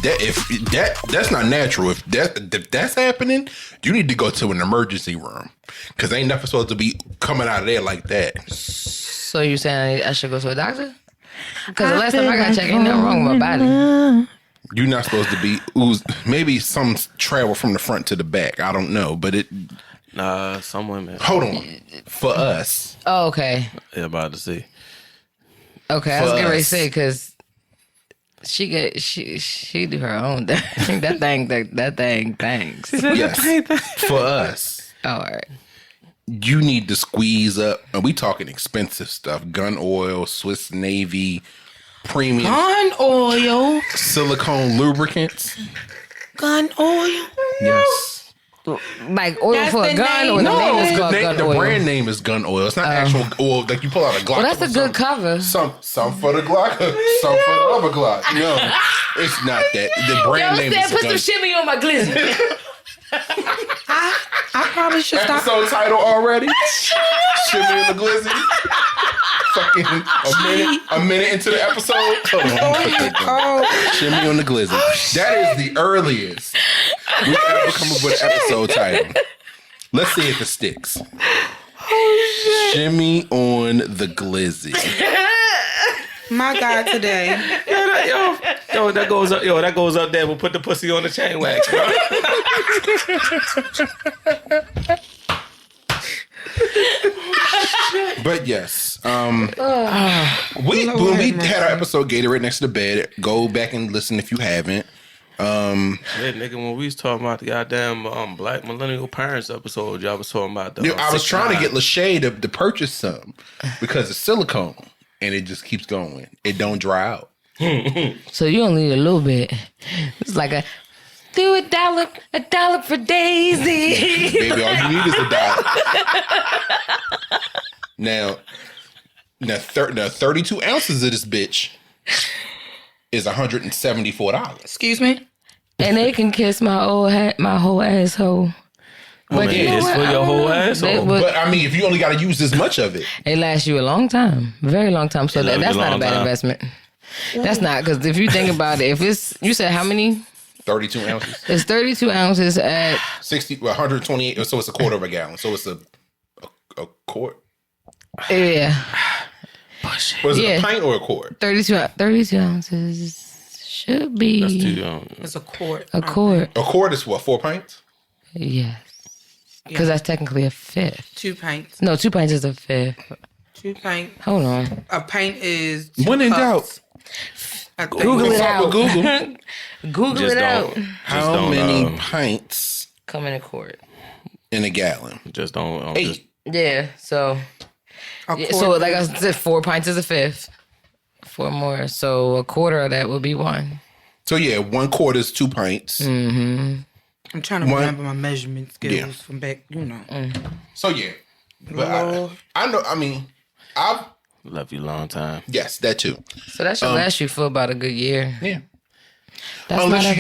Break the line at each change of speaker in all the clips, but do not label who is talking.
that's not natural. If that's happening, you need to go to an emergency room because ain't nothing supposed to be coming out of there like that.
So you saying I should go to a doctor? Because the last time I got checked, ain't nothing wrong with my body.
You're not supposed to be maybe some travel from the front to the back. I don't know, but it.
Nah, some women.
Hold on, for us.
Oh, okay.
Yeah, about to see.
Okay, I was getting ready to say because. She do her own thing. that thing thanks.
Yes. For us.
All right.
You need to squeeze up, and we talking expensive stuff. Gun oil, Swiss Navy, premium.
Gun oil.
Silicone lubricants.
Gun oil.
Yes.
Like oil
That's
for a
the
gun,
name.
or the
No,
name is called gun
The
oil?
brand name is gun oil. It's not actual oil. Like you pull out a Glock.
Well, that's a good cover.
Some for the Glock, some for the other Glock. No, it's not that. The brand name is
put
gun.
some shimmy on my glizzy.
I probably should stop.
Episode title already. Shimmy and the Glizzy. Fucking a minute into the episode. Hold on. Shimmy on the Glizzy. That is the earliest we've ever come up with an episode title. Let's see if it sticks. Oh, shit. Shimmy on the Glizzy.
My God, today.
Yo, that goes up. Yo, that goes up there. We'll put the pussy on the chain wax, bro.
But yes, when we had our episode Gator right next to the bed, go back and listen if you haven't.
Yeah, nigga, when we was talking about the goddamn Black Millennial Parents episode, y'all was talking about the.
I was trying to get Lachey to purchase some because it's silicone and it just keeps going. It don't dry out.
So you only need a little bit. It's like do $1 for Daisy.
Baby, all you need is $1. Now 32 ounces of this bitch is $174.
Excuse me?
And they can kiss my whole asshole.
But it's for your whole asshole.
But I mean, if you only got to use this much of it,
it lasts you a long time, very long time. So that's not a bad investment. That's not, because if you think about it, if it's, you said how many?
32 ounces.
It's 32 ounces at
128. So it's a quarter of a gallon. So it's a quart.
Yeah.
Was it a pint or a quart?
32 ounces should be.
That's too
It's a quart.
A quart.
A quart is what, 4 pints?
Yes. Because that's technically a fifth.
2 pints.
No, 2 pints is a fifth.
2 pints.
Hold on.
A pint is 2
when in
cups.
doubt.
Google it out.
Google.
Google it out.
How many pints
come in a quart?
In a gallon?
Just don't.
8.
Yeah, so. Yeah, so like I said, 4 pints is a fifth. 4 more. So a quarter of that would be 1.
So yeah, 1 quart is 2 pints.
Mm-hmm.
I'm trying to remember my measurement skills from back,
So yeah. But I know, I mean, I've
love you a long time.
Yes, that too.
So that should last you for about a good year.
Yeah.
That's
Unless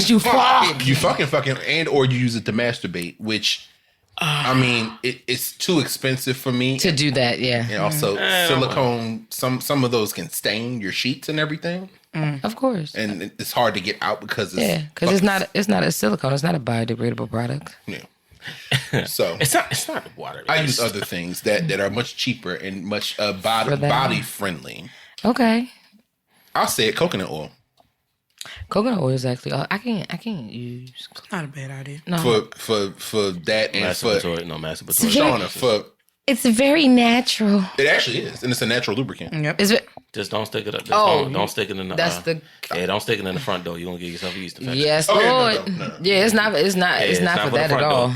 you
fucking,
you fucking, and or you use it to masturbate, which I mean, it's too expensive for me
to do that. Yeah,
and also silicone. Some of those can stain your sheets and everything.
Of course,
and it's hard to get out because
it's not a silicone. It's not a biodegradable product.
Yeah. So
it's not water.
I use other things that are much cheaper and much body friendly.
Okay.
I'll say it, coconut oil.
Coconut oil is actually I can't use.
Not a bad idea.
No.
For that and
masturbatory,
masturbatory. Shauna, for
it's very natural.
It actually is, and it's a natural lubricant.
Yep.
Is it?
Just don't stick it up. Don't stick it in the.
That's the.
Yeah, don't stick it in the front door. You gonna get yourself yeast infection.
Yes, Lord. No. Yeah, it's not for that at all.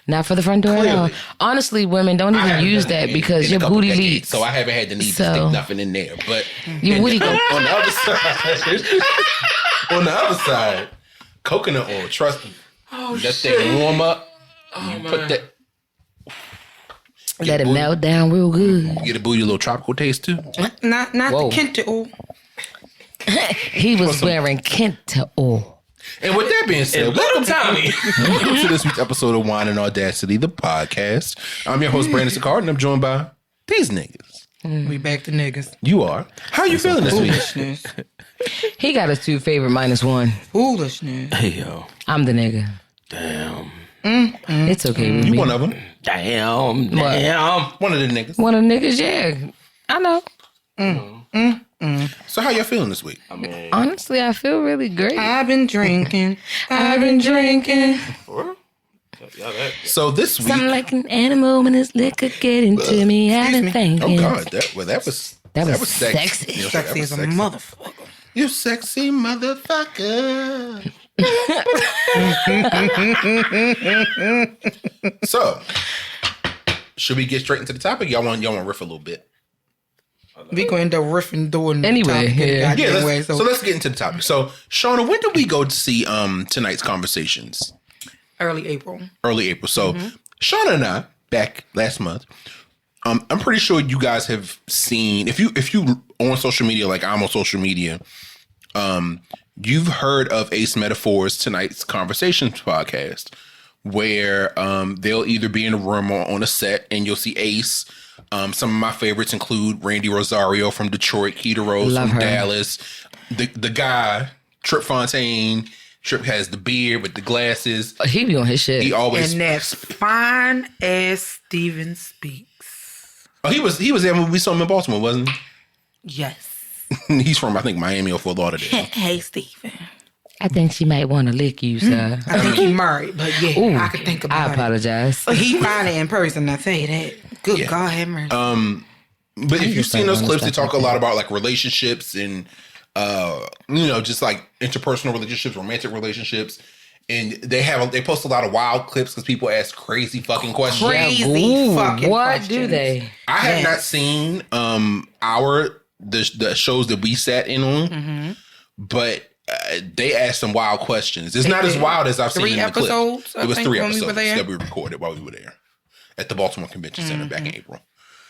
Not for the front door at all. Honestly, women don't even use that because your booty leaks.
So I haven't had the need to stick nothing in there. But
your booty go
on the other side. On the other side, coconut oil. Trust me.
Oh,
that thing warm up. You put that.
Let it melt down real good.
Get a booty a little tropical taste too.
Not the Kenta oil.
He was wearing Kenta oil.
And with that being said, welcome to this week's episode of Wine and Audacity, the podcast. I'm your host, Brandon Sicard, and I'm joined by these niggas.
We back to niggas.
You are. How you feeling this week?
Foolishness.
He got his 2 favorite -1.
Foolishness.
Hey, yo.
I'm the nigga.
Damn.
It's okay with
You
me.
one of them.
Damn.
One of the niggas.
One of the niggas, yeah. I know.
So how y'all feeling this week?
I mean,
Honestly, I feel really great.
I've been drinking. I've been drinking.
So this week.
Something like an animal when his liquor getting to me. I've been thinking.
Oh God, that was
sexy.
You know,
Sexy as a motherfucker.
You sexy motherfucker. So, should we get straight into the topic? Y'all want riff a little bit?
We gonna end up riffing doing
Anyway, yeah.
So let's get into the topic. So, Shauna, when did we go to see tonight's conversations?
early April.
Early April. So, Shauna and I back last month. I'm pretty sure you guys have seen if you on social media like I'm on social media. You've heard of Ace Metaphor's Tonight's Conversations podcast, where they'll either be in a room or on a set, and you'll see Ace. Some of my favorites include Randy Rosario from Detroit, Keita Rose from Dallas, the guy Trip Fontaine. Trip has the beard with the glasses.
He be on his shit.
He always
And that's fine as Steven speaks.
Oh, he was there when we saw him in Baltimore, wasn't he?
Yes.
He's from, I think, Miami or Fort Lauderdale.
Hey, Steven.
I think she might want to lick you, sir.
I think he married, but yeah,
Ooh,
I could think about
I apologize.
it. He fine in person, I tell you that. Good God, have mercy.
But if you've seen those clips, they talk a lot about like relationships and just like interpersonal relationships, romantic relationships. And they post a lot of wild clips because people ask crazy fucking questions.
Crazy fucking
what
questions.
do they?
I have not seen the shows that we sat in on, but they asked some wild questions. It's not as wild as I've seen in the clip. It was 3 episodes that we recorded while we were there at the Baltimore Convention Center back in April.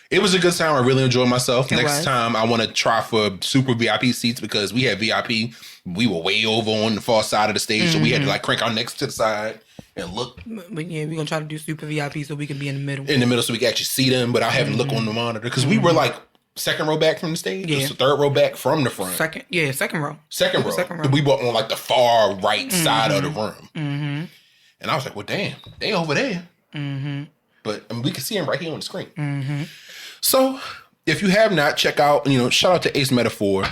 It was a good time. I really enjoyed myself. Next time, I want to try for super VIP seats because we had VIP. We were way over on the far side of the stage, so we had to like crank our necks to the side and look.
But yeah, we're gonna try to do super VIP so we can be in the middle. So we can actually see them, but I haven't look on the monitor because we were like second row back from the stage. Yeah, so third row back from the front. Second row.
Second row. We were on like the far right side of the room, and I was like, "Well, damn, they over there." But we can see him right here on the screen. So, if you have not, check out, shout out to Ace Metaphor.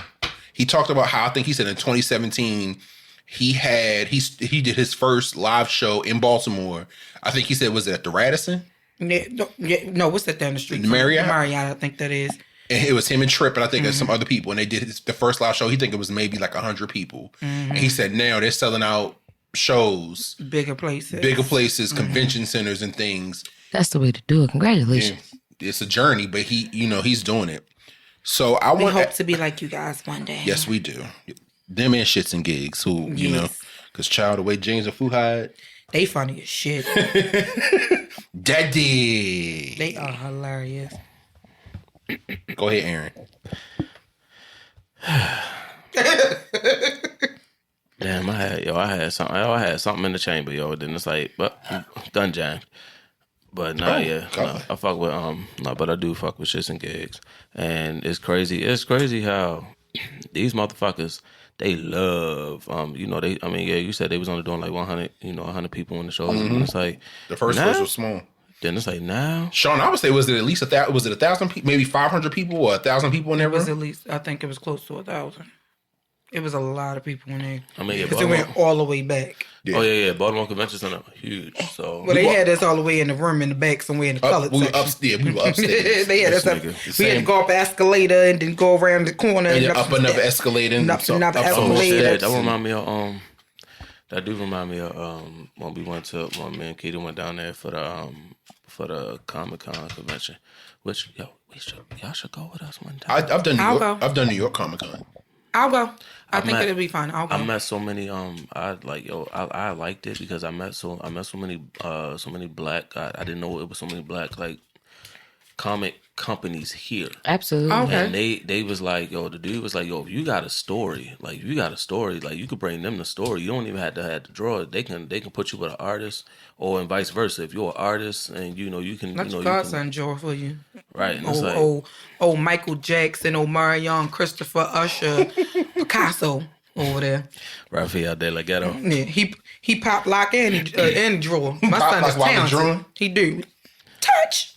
He talked about how, I think he said in 2017, he did his first live show in Baltimore. I think he said, was it at the Radisson?
No, what's that down the street?
The Marriott?
Marriott, I think that is.
And it was him and Tripp, and I think there's some other people. And they did the first live show. He think it was maybe like 100 people. And he said now they're selling out shows.
Bigger places,
convention centers and things.
That's the way to do it. Congratulations.
Yeah. It's a journey, but he's doing it. So
we hope to be like you guys one day.
Yes, we do. Them and shits and gigs who, because child, the way James and Fuhad.
They funny as shit.
Daddy.
They are hilarious.
Go ahead, Aaron.
Damn, I had something in the chamber, yo. Then it's like, but done jammed. But I fuck with but I do fuck with shits and gigs, and it's crazy. It's crazy how these motherfuckers they love you said they was only doing like 100 people in the show. It's like
the first was small.
Then it's like now,
Shauna, I would say was it at least 1,000 people, maybe 500 people or 1,000 people in there?
It was at least, I think it was close to 1,000. It was a lot of people in there.
I mean,
because it went all the way back.
Yeah. Oh yeah. Baltimore Convention Center, huge. So
they had us all the way in the room in the back, somewhere in the colored section.
We were upstairs.
They had us up. We had to go up an escalator and then go around the corner
and up another escalator.
Another escalator.
That remind me of That do remind me of when me and Keita went down there for the Comic-Con convention. Which y'all should go with us one time.
I've done New York. I've done New York Comic-Con.
I'll go. I think it'll be fun. I'll go.
I met so many. I liked it because I met so many black. I didn't know it was so many black comic companies here.
Absolutely.
Okay. And they was like, yo, the dude was like, yo, if you got a story, like you could bring them the story. You don't even have to draw it. They can put you with an artist, or and vice versa. If you're an artist and you can,
let your godson draw for you,
right? And
it's Michael Jackson, Marion, Christopher Usher, Picasso over there.
Raphael De La Ghetto.
Yeah, he pop lock and draw. My son is talented. He do touch.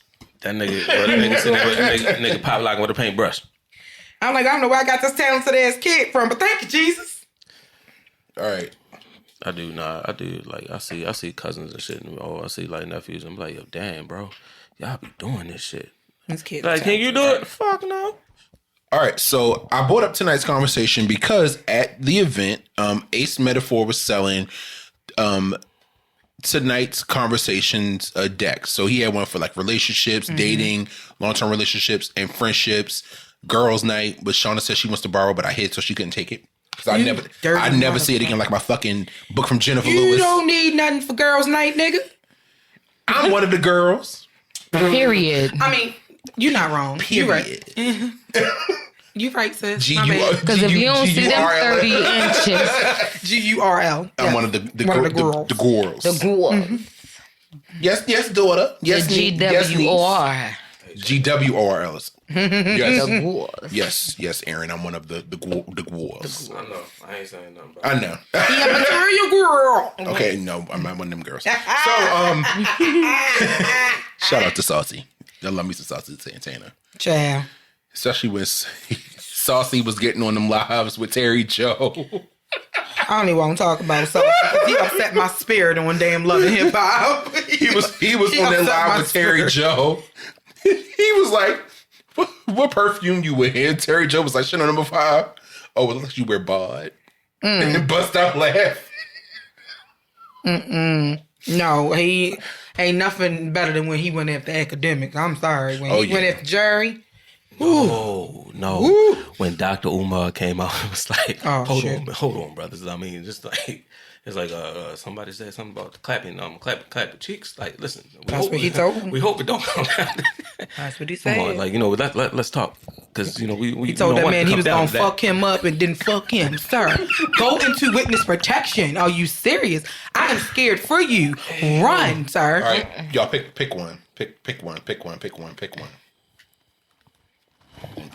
That nigga pop locking with a paintbrush.
I'm like, I don't know where I got this talented ass kid from, but thank you, Jesus.
All right.
I do. Like, I see cousins and shit. And, I see, like, nephews. And I'm like, yo, damn, bro. Y'all be doing this shit.
This kid.
Like, can you do it? Fuck no.
All right. So I brought up tonight's conversation because at the event, Ace Metaphor was selling tonight's conversations deck. So he had one for like relationships, dating, long-term relationships, and friendships. Girls' night, but Shauna said she wants to borrow, but I hid so she couldn't take it. Because I never see it again like my fucking book from Jennifer Lewis.
You don't need nothing for girls' night, nigga.
I'm one of the girls.
Period.
I mean, you're not wrong.
Period.
You're right. You right, sis.
Because if you don't see them 30 inches.
G-U-R-L.
I'm one of the girls. The girls.
The girls.
Yes, daughter. Yes,
the G-W-O-R.
G-W-O-R-L.
Yes.
Yes, Aaron. I'm one of the girls.
I know. I ain't saying nothing.
I know.
Yeah, material girl.
Okay, no, I'm not one of them girls. So, shout out to Saucy. I love me some Saucy Santana.
Child.
Especially when Saucy was getting on them lives with Terry Joe.
I don't even want to talk about Saucy because he upset my spirit on damn Love and Hip Hop.
He was on that live with Terry Joe. He was like, what perfume you wear? Terry Joe was like, Chanel No. 5. Oh, it looks like you wear bod. And bust out laugh.
No, he ain't nothing better than when he went after academics. I'm sorry. When he went after Jerry.
Oh, no.
Ooh.
When Dr. Umar came out, it was like, hold on, brothers. I mean, just like, it's like somebody said something about clapping the cheeks. Like, listen.
That's what he told him.
We hope it don't come out.
That's what he said.
Come on, like, let's talk. Because, we
he told that man he was going to fuck him up and didn't fuck him. Sir, go into witness protection. Are you serious? I am scared for you. Run, sir.
All right, y'all pick one. Pick one.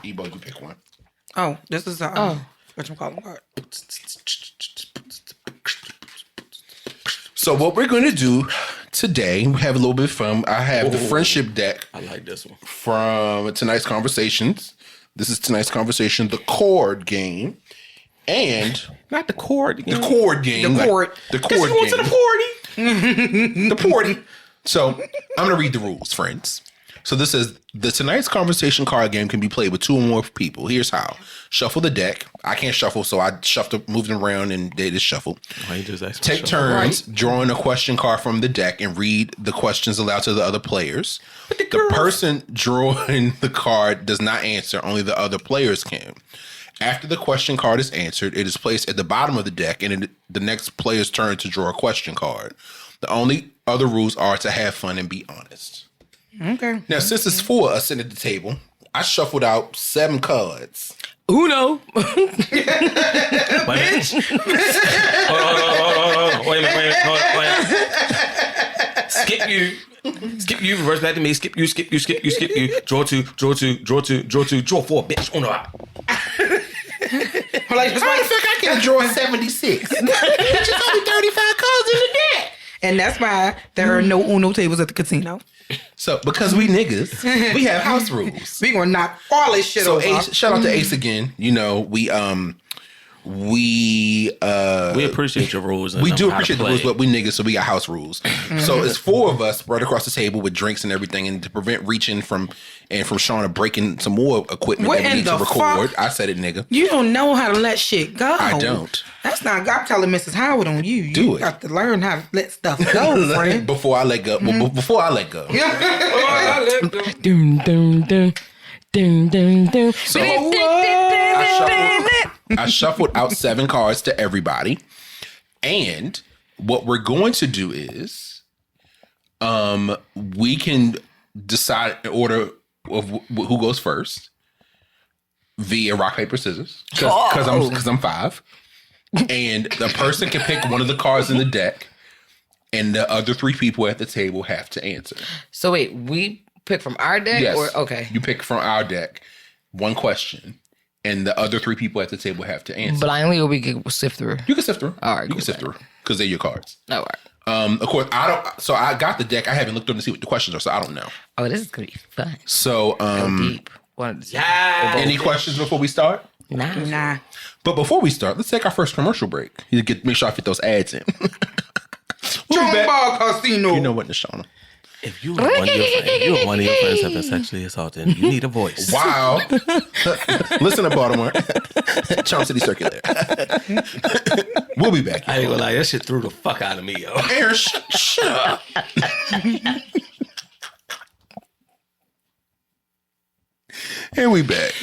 Ebo, you pick one.
Oh, this is whatchamacallit card.
So what we're going to do today, we have a little bit of fun. I have the friendship deck.
I like this one.
From tonight's conversations. This is tonight's conversation, the chord game. And
not the chord game.
The chord game.
The chord.
The chord game.
To the
the party. So I'm going to read the rules, friends. So this is the tonight's conversation card game can be played with 2 or more people. Here's how. Shuffle the deck. I can't shuffle, so I moved them around and they just shuffle. Take turns drawing a question card from the deck and read the questions aloud to the other players. The person drawing the card does not answer. Only the other players can. After the question card is answered, it is placed at the bottom of the deck and the next player's turn to draw a question card. The only other rules are to have fun and be honest.
Okay.
Now, since it's 4 of us sitting at the table, I shuffled out 7 cards.
Uno.
Bitch. Hold on. Wait a minute. Skip you. Reverse back to me. Skip you. Draw 2. Draw 4, bitch. Uno out.
Like, why the fuck I can draw 76? There's only 35 cards in the deck.
And that's why there are no Uno tables at the casino.
So, because we niggas, we have house rules.
We gonna knock all this shit over.
Ace, shout out to Ace again. You know, we
appreciate your rules.
We do appreciate the rules, but we niggas, so we got house rules. So it's 4 of us right across the table with drinks and everything, and to prevent reaching from Shauna breaking some more equipment that we need to record. I said it, nigga.
You don't know how to let shit go.
I don't.
That's not. I'm telling Mrs. Howard on you. You got to learn how to let stuff go, friend.
Before I let go. Well, before I let go.
Doom, doom, doom. Doom, doom, doom.
So I shuffled out 7 cards to everybody. And what we're going to do is we can decide in order of who goes first via rock, paper, scissors. Because I'm 5. And the person can pick one of the cards in the deck, and the other 3 people at the table have to answer.
So wait, we pick from our deck?
Yes.
Or, okay.
You pick from our deck one question, and the other 3 people at the table have to answer.
Blindly, or we can sift through?
You can sift through.
All right.
You can sift through because they're your cards.
All right.
Of course, I don't. So I got the deck. I haven't looked through to see what the questions are, so I don't know.
Oh, this is gonna be fun.
So,
Deep.
Any questions before we start?
Nah.
But before we start, let's take our first commercial break. Make sure I fit those ads in. We'll
Ball Casino.
You know what, Shauna?
If you want one of your friends have been sexually assaulted, you need a voice.
Wow. Listen to Baltimore. Charm City Circular. We'll be back.
I ain't gonna lie, that shit threw the fuck out of me, yo.
Aaron, shut up. And we back.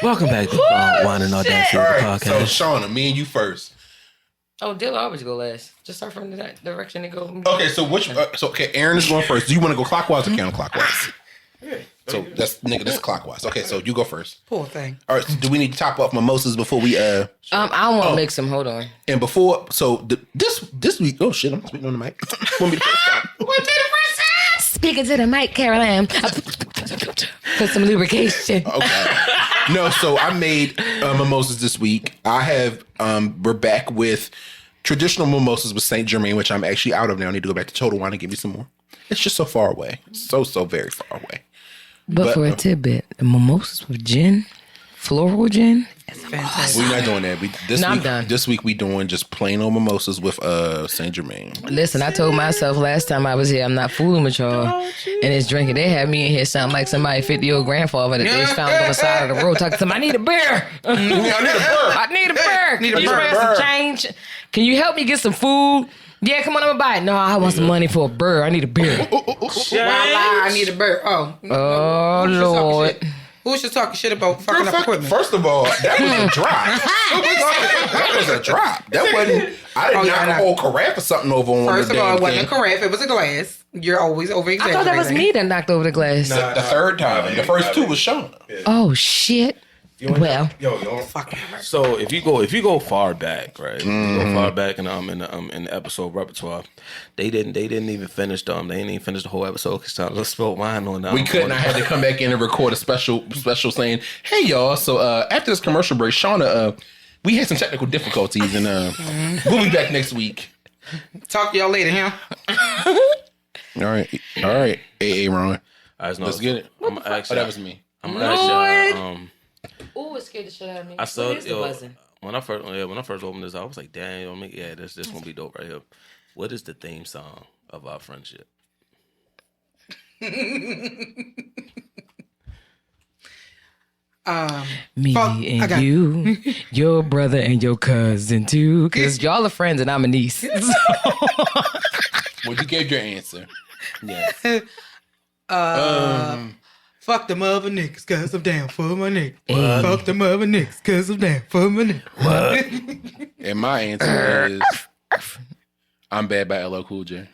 Welcome back to Wine and Audacity podcast.
So Shauna, me and you first.
Oh, Dill always go last. Just start from that direction and go.
Okay, so Aaron is going first. Do you want to go clockwise or counterclockwise? So this is clockwise. Okay, so you go first.
Poor thing.
All right, so do we need to top off mimosas before we
I want to mix them. Hold on.
And before, this week, oh shit, I'm speaking on the mic. Want me to first time?
Speaking to the mic, Caroline. Put some lubrication.
Okay. No, so I made mimosas this week. I have we're back with traditional mimosas with Saint Germain, which I'm actually out of now. I need to go back to Total Wine and give me some more. It's just so far away. So very far away.
But for a tidbit, the mimosas with gin, floral gin. It's fantastic.
We're not doing that.
I'm done.
This week we doing just plain old mimosas with Saint Germain.
Listen, I told myself last time I was here, I'm not fooling with y'all. And it's drinking. They had me in here sound like somebody 50-year-old grandfather that they found on the side of the road talking to them. I need a beer.
I
need a beer. Can you spare some change? Can you help me get some food? Yeah, come on, I'm gonna buy it. No, I want some money for a beer. I need a beer.
I need a beer. Oh
Lord.
Who's just talking shit about fucking up equipment?
First of all, that was a drop. That was a drop. That wasn't. I didn't knock a whole carafe or something over on
First
the
of all, it
damn
wasn't a
thing.
carafe. It was a glass. You're always over exaggerating.
I thought that was me that knocked over the glass.
The third time. The first 2 was Shauna.
Oh, shit. Well,
So if you go far back, right? You go far back in the episode repertoire, they didn't even finish They didn't even finish the whole episode because I just spilled wine on them.
We couldn't. I had to come back in and record a special saying, "Hey y'all." So after this commercial break, Shauna, we had some technical difficulties, and we'll be back next week.
Talk to y'all later, huh?
All right, AA Ron.
Let's
get it.
I'm gonna ask y'all.
That was me.
I'm gonna ask y'all.
ooh, it scared the shit out of me.
I saw
Where's the buzzing?
when I first opened this, I was like, "Damn, this gonna be dope right here." What is the theme song of our friendship?
Me and you, your brother and your cousin too, because y'all are friends and I'm a niece.
Well, you gave your answer. Yes.
Fuck them other niggas, cause I'm down for my nigga. Fuck them other niggas, cause I'm down for my nigga.
And my answer is I'm Bad by LL Cool J.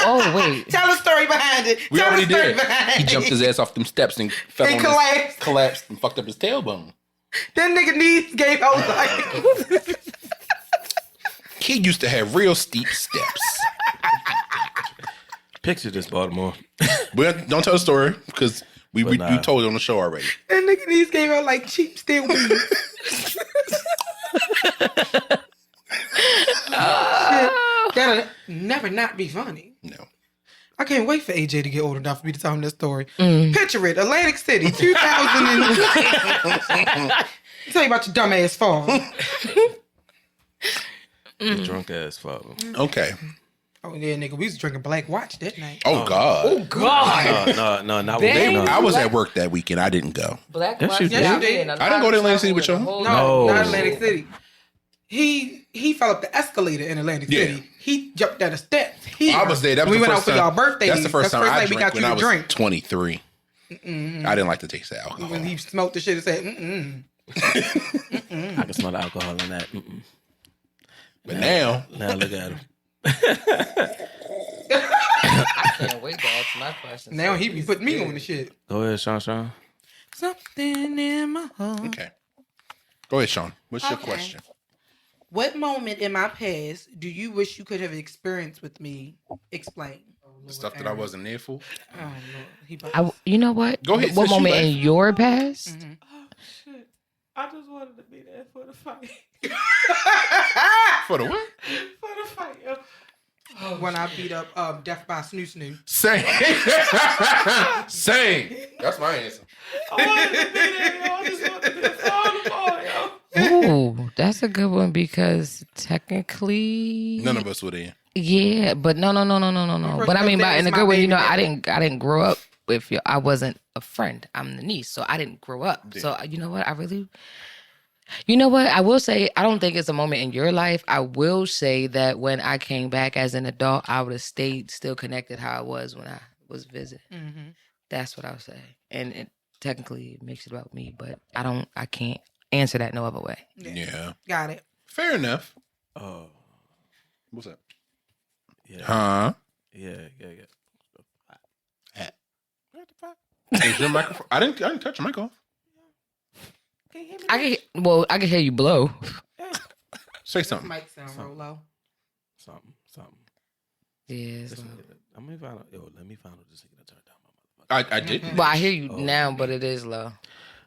Oh, wait.
Tell the story behind it.
We already did.
He
He jumped his ass off them steps and fell
And
on collapsed and fucked up his tailbone.
That nigga knees gave out like...
He used to have real steep steps.
Picture this, Baltimore.
Don't tell the story because we told it on the show already.
That nigga knees gave out like cheap steel wheels. That'll never not be funny.
No.
I can't wait for AJ to get old enough for me to tell him this story. Picture it, Atlantic City, 2000 tell you about your dumb ass fall.
Drunk ass fuck.
Okay.
Oh yeah, nigga, we was drinking Black Watch that night.
Oh God.
Oh God.
No, not
Dang.
with
I was at work that weekend. I didn't go.
Black
Yes, you
Watch.
did.
Yes, you did.
I didn't go to Atlantic City with you.
No, not Atlantic City. He fell up the escalator in Atlantic City. He jumped down the steps.
I was there. That was
we
the
went
first
out for
time.
y'all birthday.
That's the first time I
we
drank
got
when
you
I
to
was
drink.
23. I didn't like to taste the alcohol.
When he smoked the shit and said,
I can smell the alcohol in that.
But now
look at him.
can't wait to ask my question.
Now he be putting me on the shit.
Go ahead, Shauna.
Something in my heart.
Okay. Go ahead, Sean. What's your question?
What moment in my past do you wish you could have experienced with me? Explain.
The stuff that I wasn't there for?
Oh, Lord.
You know what?
Go ahead.
What moment in your past?
Mm-hmm.
Oh, shit. I just wanted to be there for the fight.
For the what?
For the fight, yo.
When I beat up Death by Snoo Snoo.
Same. Same. That's my answer.
I wanted to be there, yo. I just wanted to be there for the ball, yo.
Ooh, that's a good one because technically
None of us were there.
Yeah, but no. But I mean, by in a good way, you know, I didn't grow up with you. I wasn't a friend. I'm the niece, so I didn't grow up. Yeah. So you know what? I will say I don't think it's a moment in your life. I will say that when I came back as an adult, I would have stayed still connected how I was when I was visiting. Mm-hmm. That's what I would say, and it technically makes it about me, but I can't answer that no other way.
Yeah.
Got it.
Fair enough. What's up?
Yeah.
Huh?
Yeah.
Is your microphone? I didn't touch your mic off.
I can hear you blow.
Say something.
Mic sound real low.
Something.
Yeah.
Let me find out. Yo, let me find out this nigga turn down
I
my motherfucker.
did.
Well, I hear you now, but it is low.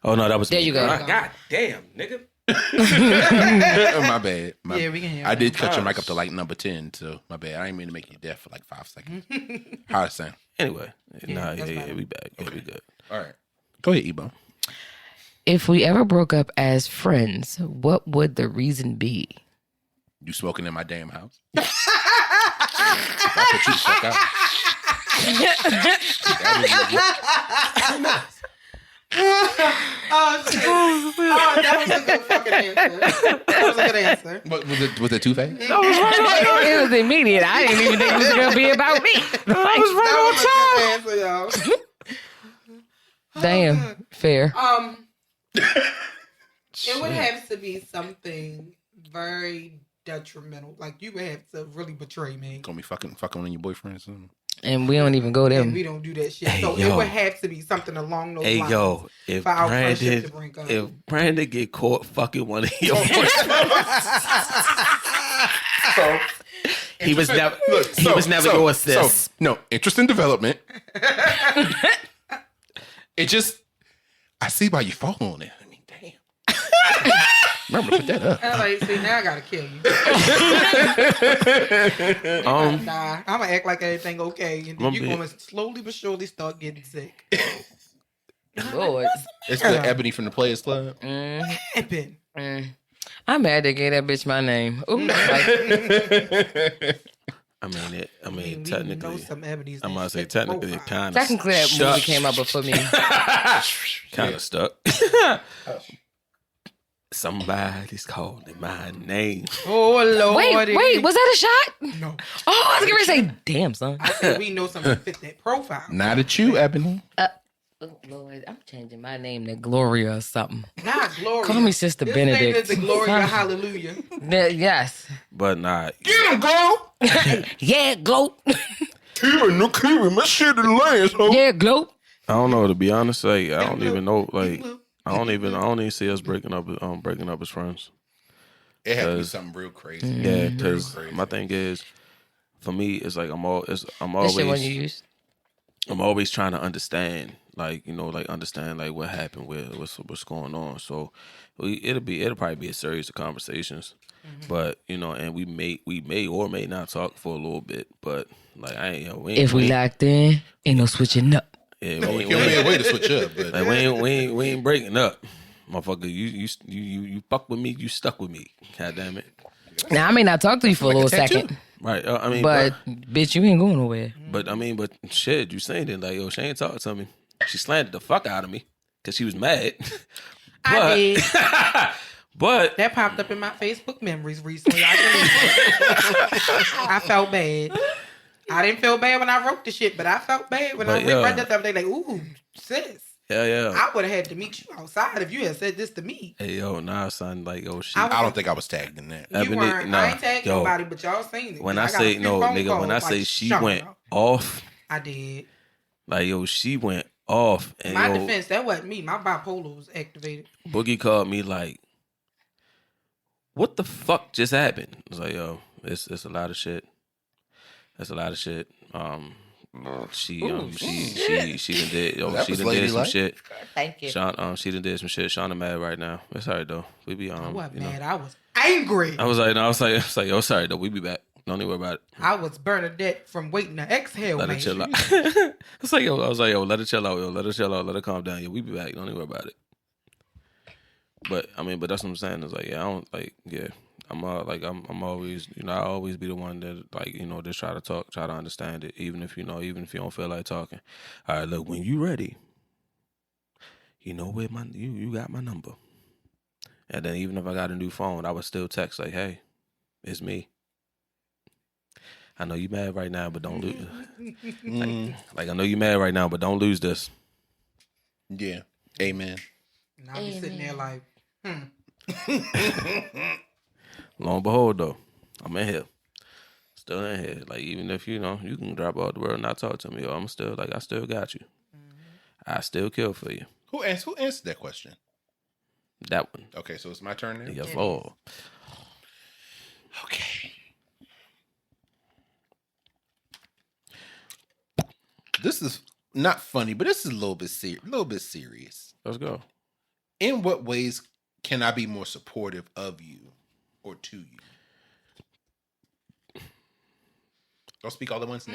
Oh no, that was
there.
Me.
You go.
God damn, nigga.
My bad.
Yeah, we can hear.
I did cut your mic up to like number 10, so my bad. I didn't mean to make you deaf for like 5 seconds. How it sound?
Anyway, we back. Yeah, we good.
All right, go ahead, Ebo.
If we ever broke up as friends, what would the reason be?
You smoking in my damn house? That's what you fuck out.
That was a good fucking answer. That was a good answer.
But was it two-faced?
It was immediate. I didn't even think it was gonna be about me.
That was a good answer, y'all.
Damn, fair.
It would have to be something very detrimental. Like you would have to really betray me.
Gonna be fucking on your boyfriend soon.
And we don't even go there.
And we don't do that shit.
Hey,
so
yo.
it would have to be something along those lines.
Hey yo, if Brandon get caught fucking one of your
So
he was never going to this.
No, interest in development. It just, I see why you fall on it. I mean, damn. Remember to put that up.
I'm like, see, now I gotta kill you. Nah, I'm gonna act like everything okay, and then you're gonna slowly but surely start getting sick.
Lord,
it's the Ebony from the Players Club.
I'm mad they gave that bitch my name. Ooh,
I mean, technically,
some Ebony's
I'm gonna say technically, it kind of
technically that movie came up before me.
Kind of stuck. Somebody's calling my name.
Oh Lord!
Wait, was that a shot?
No.
Oh, I was gonna say, damn son.
I said we know something fit that profile.
Not at you, Ebony.
Oh Lord, I'm changing my name to Gloria or something.
Not Gloria.
Call me Sister
this
Benedict.
This is the Gloria Hallelujah.
Yes.
But nah.
Get him, Glow.
Yeah, Glow.
Keep my shit in the last, ho.
Yeah, Glow.
I don't know, to be honest. Like, I don't even know. Like, I don't even see us breaking up as friends.
It had to be something real crazy.
Yeah, because my thing is, for me, it's like I'm always trying to understand, like, you know, like understand like what happened, what's going on. So it'll probably be a series of conversations, but you know, and we may or may not talk for a little bit, but like
if we locked in, ain't no switching up.
Yeah,
we ain't a way to switch up, but
like, we ain't breaking up, motherfucker. You fuck with me, you stuck with me. God damn it.
Now I may not talk to you for a little second,
right?
but bitch, you ain't going nowhere.
But shit, you saying it like, yo, she ain't talking to me. She slandered the fuck out of me because she was mad.
I did.
But
that popped up in my Facebook memories recently. I felt bad. I didn't feel bad when I wrote the shit, but I felt bad when I read that the other day. Like, ooh, sis.
Yeah.
I would have had to meet you outside if you had said this to me.
Hey, yo, nah, son. Like, oh, shit.
I don't think I was tagged in that.
You weren't. I ain't tagged nobody, but y'all seen it.
When I say, no, nigga, when I say she went off,
I did.
Like, yo, she went off. And,
my defense, that wasn't me. My bipolar was activated.
Boogie called me like, what the fuck just happened? I was like, yo, it's a lot of shit. That's a lot of shit. She done did some shit.
Thank you.
She done did some shit. Shauna mad right now. It's alright though. We be
I wasn't mad. I was angry.
I was like, yo, sorry though. We be back. Don't even worry about it.
I was Bernadette from waiting to exhale.
Let her chill out. I was like, yo, let her chill out, yo. Let her chill out. Let her calm down. Yo, we be back. Don't even worry about it. But I mean, that's what I'm saying. It's like, yeah, I don't like, yeah. I'm always, I always be the one that, like, just try to talk, try to understand it, even if you don't feel like talking. All right, look, when you ready, where you got my number. And then even if I got a new phone, I would still text like, hey, it's me. I know you mad right now, but don't lose. Like, I know you mad right now, but don't lose this.
Yeah. Amen.
And I'll be sitting there like,
Lo and behold, though, I'm in here. Still in here. Like, even if, you can drop out the world and not talk to me, yo, I'm still, like, I still got you. I still kill for you.
Who answered that question?
That one.
Okay, so it's my turn now?
Yes, Lord.
Okay. This is not funny, but this is a little bit serious.
Let's go.
In what ways can I be more supportive of you or to you? Don't speak all at once.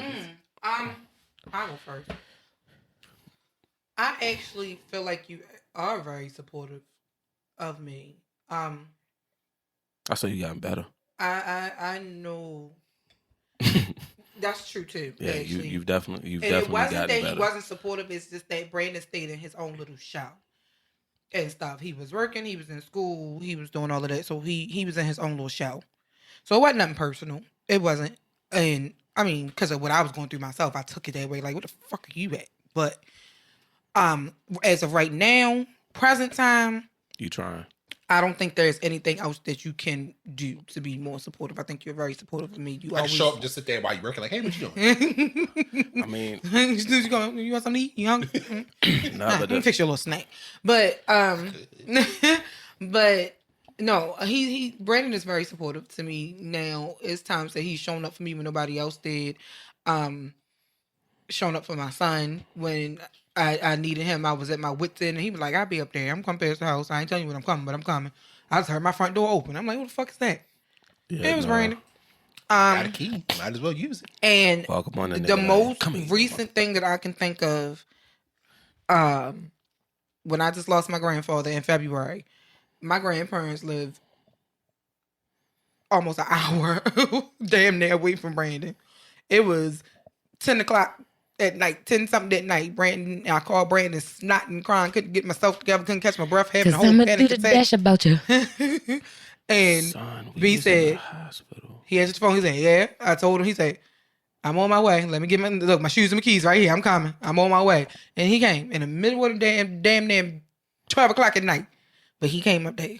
I'll go first. I actually feel like you are very supportive of me.
I say you gotten better.
I know. That's true too.
Yeah,
actually.
you've definitely
gotten better. It wasn't that
better.
He wasn't supportive. It's just that Brandon stayed in his own little shell and stuff. He was working. He was in school. He was doing all of that. So he was in his own little shell. So it wasn't nothing personal. It wasn't. And I mean, because of what I was going through myself, I took it that way. Like, what the fuck are you at? But as of right now, present time,
you trying.
I don't think there's anything else that you can do to be more supportive. I think you're very supportive of me. You always
show up, just sit there while you're working, like, hey, what you doing?
I mean,
you want something to eat? You hungry? Let me fix your little snack. But but no, Brandon is very supportive to me now. It's times that he's shown up for me when nobody else did. Shown up for my son when I needed him. I was at my wit's end, and he was like, I'll be up there. I'm coming past the house. I ain't telling you when I'm coming, but I'm coming. I just heard my front door open. I'm like, what the fuck is that? Yeah, it was Brandon.
Got a key. Might as well use it.
And the most recent thing that I can think of, when I just lost my grandfather in February, my grandparents lived almost an hour, damn near away from Brandon. It was 10 o'clock at night, 10 something at night. I called Brandon snotting, crying, couldn't get myself together, couldn't catch my breath, having a whole panic attack. I'm gonna do the dash about you. And son, B said, he answered the phone. He said, yeah. I told him, he said, I'm on my way. Let me get my shoes and my keys right here. I'm coming. I'm on my way. And he came in the middle of the damn near 12 o'clock at night. But he came up there.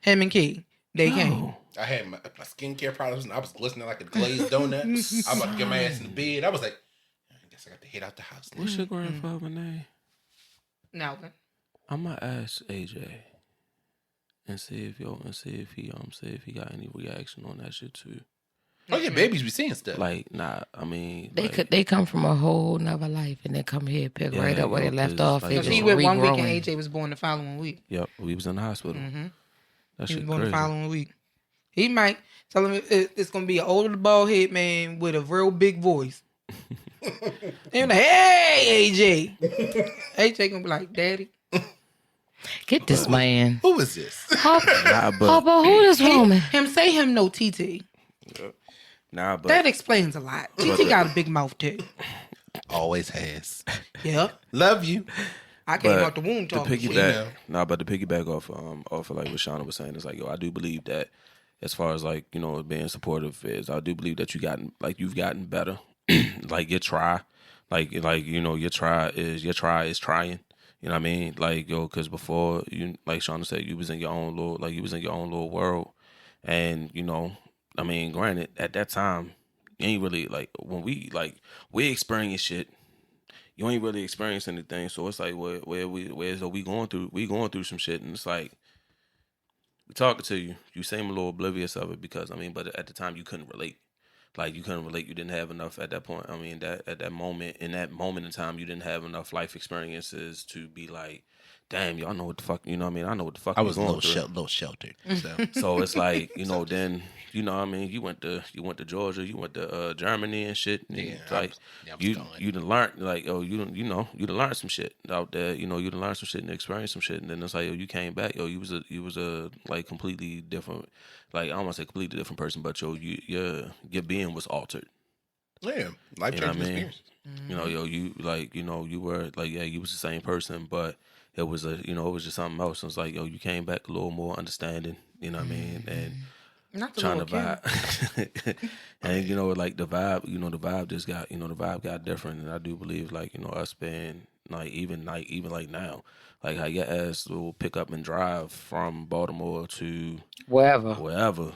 Him and Key. They came.
I had my skincare products and I was glistening like a glazed donut. I was about to get my ass in the bed. I was like, I guess I got to head out the house now.
What's your grandfather's name?
Nelvin.
I'm gonna ask AJ and see if he got any reaction on that shit too.
Oh yeah, babies be seeing stuff.
Like, nah, I mean,
they come from a whole nother life and they come here pick right up where they left off.
Because he went 1 week and AJ was born the following week.
Yep, we was in the hospital.
Mm-hmm.
That
he
shit
was born
crazy.
the following week. He might tell him it's gonna be an older bald head man with a real big voice. And like, hey AJ, AJ gonna be like, Daddy,
get this man.
Who is this?
Papa, who this woman?
Him say him no TT.
Nah, but
that explains a lot. TT got a big mouth too.
Always has.
Yep.
Love you.
I came out the womb talking.
But to piggyback off of like what Shauna was saying, it's like, yo, I do believe that as far as like, being supportive is, I do believe that you've gotten better. Like your try, your try is trying. You know what I mean? Like, yo, because before you, like Shauna said, you was in your own little world, and I mean, granted, at that time, You ain't really like when we experience shit. You ain't really experience anything, so it's like where we going through some shit, and it's like we talking to you. You seem a little oblivious of it because but at the time you couldn't relate. Like you couldn't relate. You didn't have enough at that point. That at that moment in time, you didn't have enough life experiences to be like, damn, y'all know what the fuck. You know what I mean? I know what the fuck.
I was a
going
little sheltered.
So it's like then you went to Georgia, you went to Germany and shit. And
Yeah,
like you done learned like you done learned some shit out there. You done learned some shit and experienced some shit. And then it's like you came back. You was a like completely different. Like I don't want to say completely different person, but your being was altered.
Yeah, life changing experience.
You were like you was the same person, but it was it was just something else. It was like you came back a little more understanding. You know what I mean? And
Not the
trying to
little
vibe, and like the vibe, the vibe just got the vibe got different. And I do believe us being even like now, like how your ass will pick up and drive from Baltimore to wherever.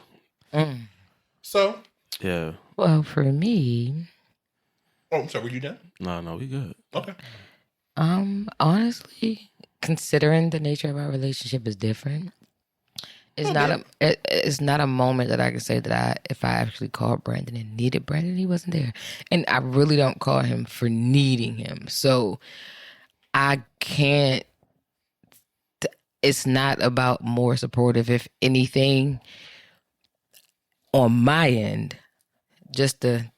So
Yeah.
Well, for me,
oh, I'm sorry. Were you done?
No, we good.
Okay.
honestly, considering the nature of our relationship is different, it's not a moment that I can say that if I actually called Brandon and needed Brandon, he wasn't there. And I really don't call him for needing him. So I can't, it's not about more supportive. If anything, on my end, just the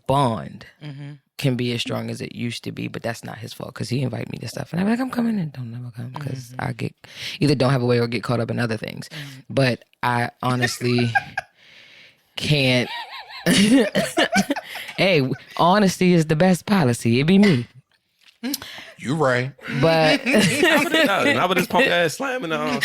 bond can be as strong as it used to be, but that's not his fault because he invited me to stuff, and I'm like, I'm coming, and don't never come because I get either don't have a way or get caught up in other things. But I honestly can't. Hey, honesty is the best policy. It be me.
You right.
But
I would just punk ass slamming
I ain't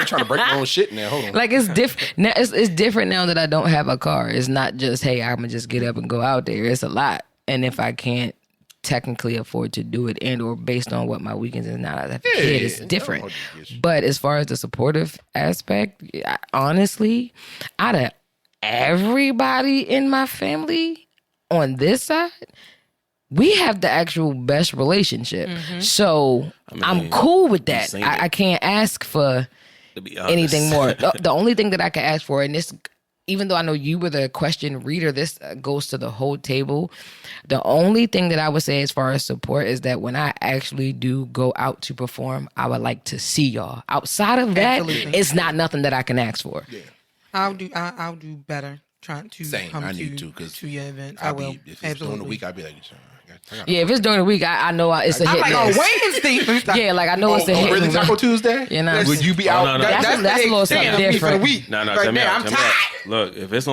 trying to break my own shit now. Hold on.
like it's different now. It's different now that I don't have a car. It's not just, hey, I'm gonna just get up and go out there. It's a lot, and if I can't technically afford to do it, and or based on what my weekends is now, I have a kid, it's different. But as far as the supportive aspect, honestly, out of everybody in my family on this side, we have the actual best relationship. So I'm cool with that. I can't ask for anything more. The only thing that I can ask for, and this, even though I know you were the question reader, this goes to the whole table. The only thing that I would say as far as support is that when I actually do go out to perform, I would like to see y'all. Outside of that, it's not nothing that I can ask for.
Yeah.
I'll do better trying to come
I need to because
to your event. I will.
If it's during the week, I'll be like,
Yeah, if it's during the week, I know it's a hit.
I'm like, Wednesday.
Yeah, like I know it's a hit.
Really, Taco Tuesday?
You know,
Would you be out?
That's a little something different.
No,
Right there, I'm tired.
Look, if it's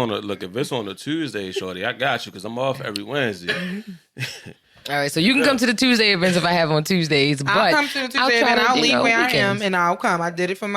on a Tuesday, shorty, I got you because I'm off every Wednesday.
All right, so you can come to the Tuesday events if I have on Tuesdays. But
I'll come to the Tuesday event. I'll leave where I am and I'll come. I did it for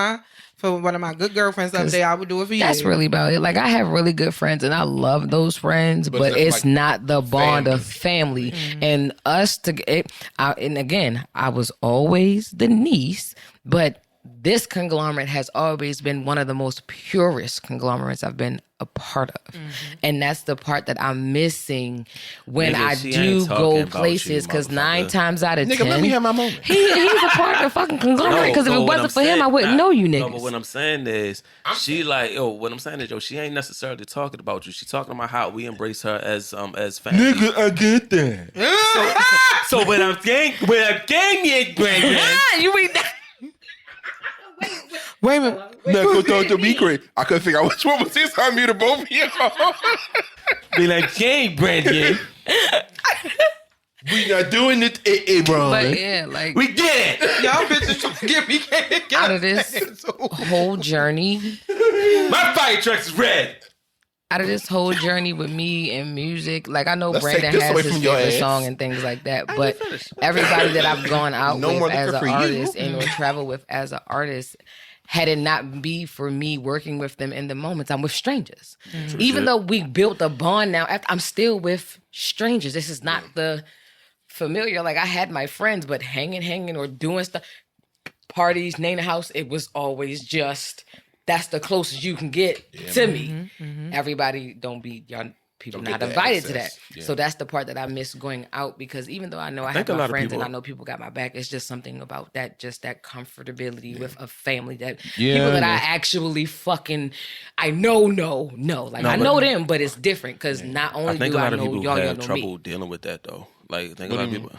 one of my good girlfriends the other day. I would do it for you.
That's really about it. Like I have really good friends and I love those friends, but it's like not the bond of family. And us and again, I was always the niece, but this conglomerate has always been one of the most purest conglomerates I've been a part of. And that's the part that I'm missing when I do go places, because 9 times out of 10...
Nigga, let me have my moment.
He's a part of the fucking conglomerate, because if it wasn't for him, I wouldn't know you niggas.
No, but what I'm saying is, she ain't necessarily talking about you. She talking about how we embrace her as family.
Nigga, I get that.
So when I'm saying it, Brandon...
You read that?
Wait a minute.
Now go talk to me, Craig. I couldn't figure out which one was this. I muted both of y'all.
Be like, Jane, Brandon.
We not doing it, bro.
But yeah, like...
We did it.
Y'all bitches trying to get me
out of this whole journey.
My fire truck is red.
Out of this whole journey with me and music, like I know
Let's
Brandon
take this away
has his
from your
favorite
ass.
song and things like that, but everybody that I've gone out
No more
with as
liquor
an
for you.
artist and or travel with as an artist, had it not be for me working with them in the moments, I'm with strangers. Even though we built a bond now, I'm still with strangers. This is not the familiar. Like I had my friends, but hanging or doing stuff, parties, Nana House, it was always just that's the closest you can get to me.
Mm-hmm.
Everybody don't be y'all. People
Don't
not
get that
invited to
access.
that.
Yeah.
So that's the part that I miss going out because even though I know I have
think a
my
lot of
friends
people-
and I know people got my back, it's just something about that, just that comfortability with a family that
Yeah,
people that
yeah.
I actually fucking, I know. Like I know them, but it's different because not
I
only
think
do
a
I
lot of
know
people
y'all
have
know
trouble
me.
dealing with that though. Like, I think a lot of people.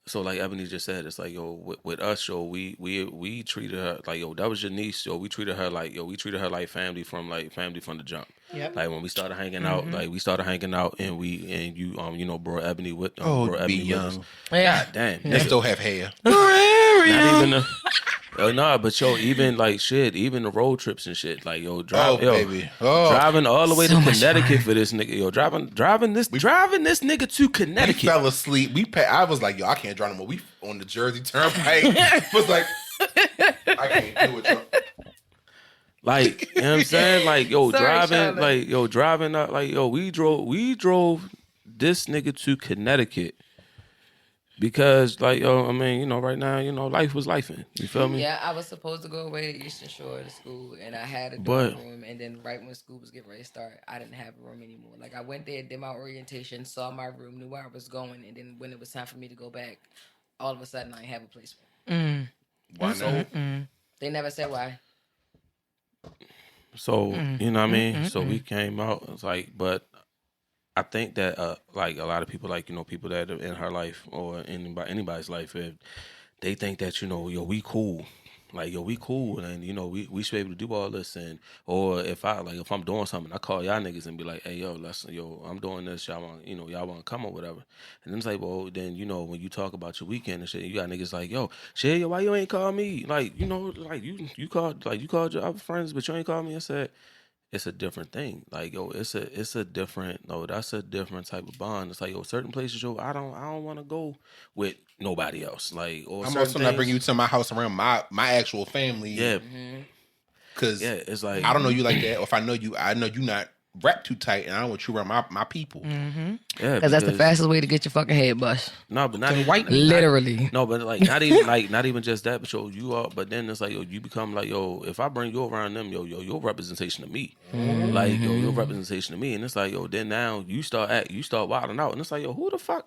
So like Ebony just said, it's like, yo, with us, yo, we treated her like, yo, that was your niece, yo. We treated her like family from the jump.
Yep.
Like when we started hanging out, and you know, bro, Ebony with
Oh,
bro,
be
Ebony with
young.
us.
Yeah.
God damn,
They
nigga.
still have hair.
Not even but yo, even like shit, even the road trips and shit, like yo,
baby. Oh.
driving all the way
So
to
much
Connecticut for this nigga, yo, driving this nigga to
We
Connecticut.
fell asleep. I was like, yo, I can't drive no more. We on the Jersey Turnpike. Was like, I can't do it, yo.
Like, you know what I'm saying? Like, yo,
Sorry,
driving up, like, yo, we drove this nigga to Connecticut because, like, yo, I mean, you know, right now, you know, life was lifing. You feel me?
Yeah, I was supposed to go away to Eastern Shore to school, and I had a
But-
dorm room. And then right when school was getting ready to start, I didn't have a room anymore. Like I went there, did my orientation, saw my room, knew where I was going, and then when it was time for me to go back, all of a sudden I didn't have a place.
Why not?
They never said why.
So, you know what I mean? So we came out, it's like, but I think that, like, a lot of people, like, you know, people that are in her life or anybody's life, if they think that, you know, yo, we cool. Like, yo, we cool, and, you know, we should be able to do all this, and, or if I'm doing something, I call y'all niggas and be like, hey, yo, I'm doing this, y'all want to come or whatever, and then it's like, well, then, you know, when you talk about your weekend and shit, you got niggas like, yo, shit, yo, why you ain't call me, like, you know, like, you called your other friends, but you ain't called me and said, it's a different thing. Like, yo, it's a different, no, that's a different type of bond. It's like, yo, certain places, yo, I don't want to go with nobody else. Like, or
I'm also not bringing you to my house around my actual family.
Yeah.
Because
It's like,
I don't know you like that. Or if I know you not wrapped too tight, and I don't want you around my people.
yeah,
Because that's the fastest way to get your fucking head bust.
No, but not even,
white
Literally.
No, but like not even just that. But yo, you are. But then it's like, yo, you become like, yo, if I bring you around them, yo, your representation of me, like, yo, your representation of me, and it's like, yo, then now you start wilding out, and it's like, yo, who the fuck,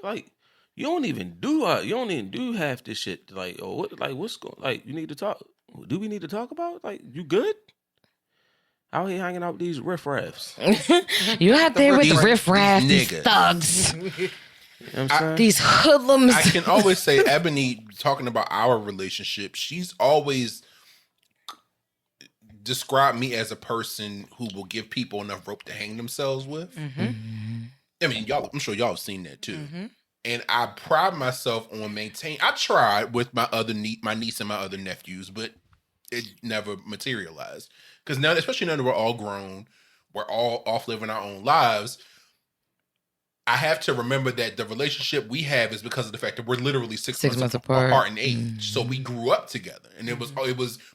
like, you don't even do half this shit, like, yo, what's going, like, you need to talk. Do we need to talk about, like, you good? Out here hanging out with these riffraffs.
You out there with the
These
riffraff, these
niggas.
thugs,
You know what I'm saying?
these hoodlums.
I can always say, Ebony, talking about our relationship, she's always described me as a person who will give people enough rope to hang themselves with. I mean, I'm sure y'all have seen that too. And I pride myself on maintaining. I tried with my niece and my other nephews, but it never materialized. Because now, especially now that we're all grown, we're all off living our own lives. I have to remember that the relationship we have is because of the fact that we're literally six months apart in age. So we grew up together, and it was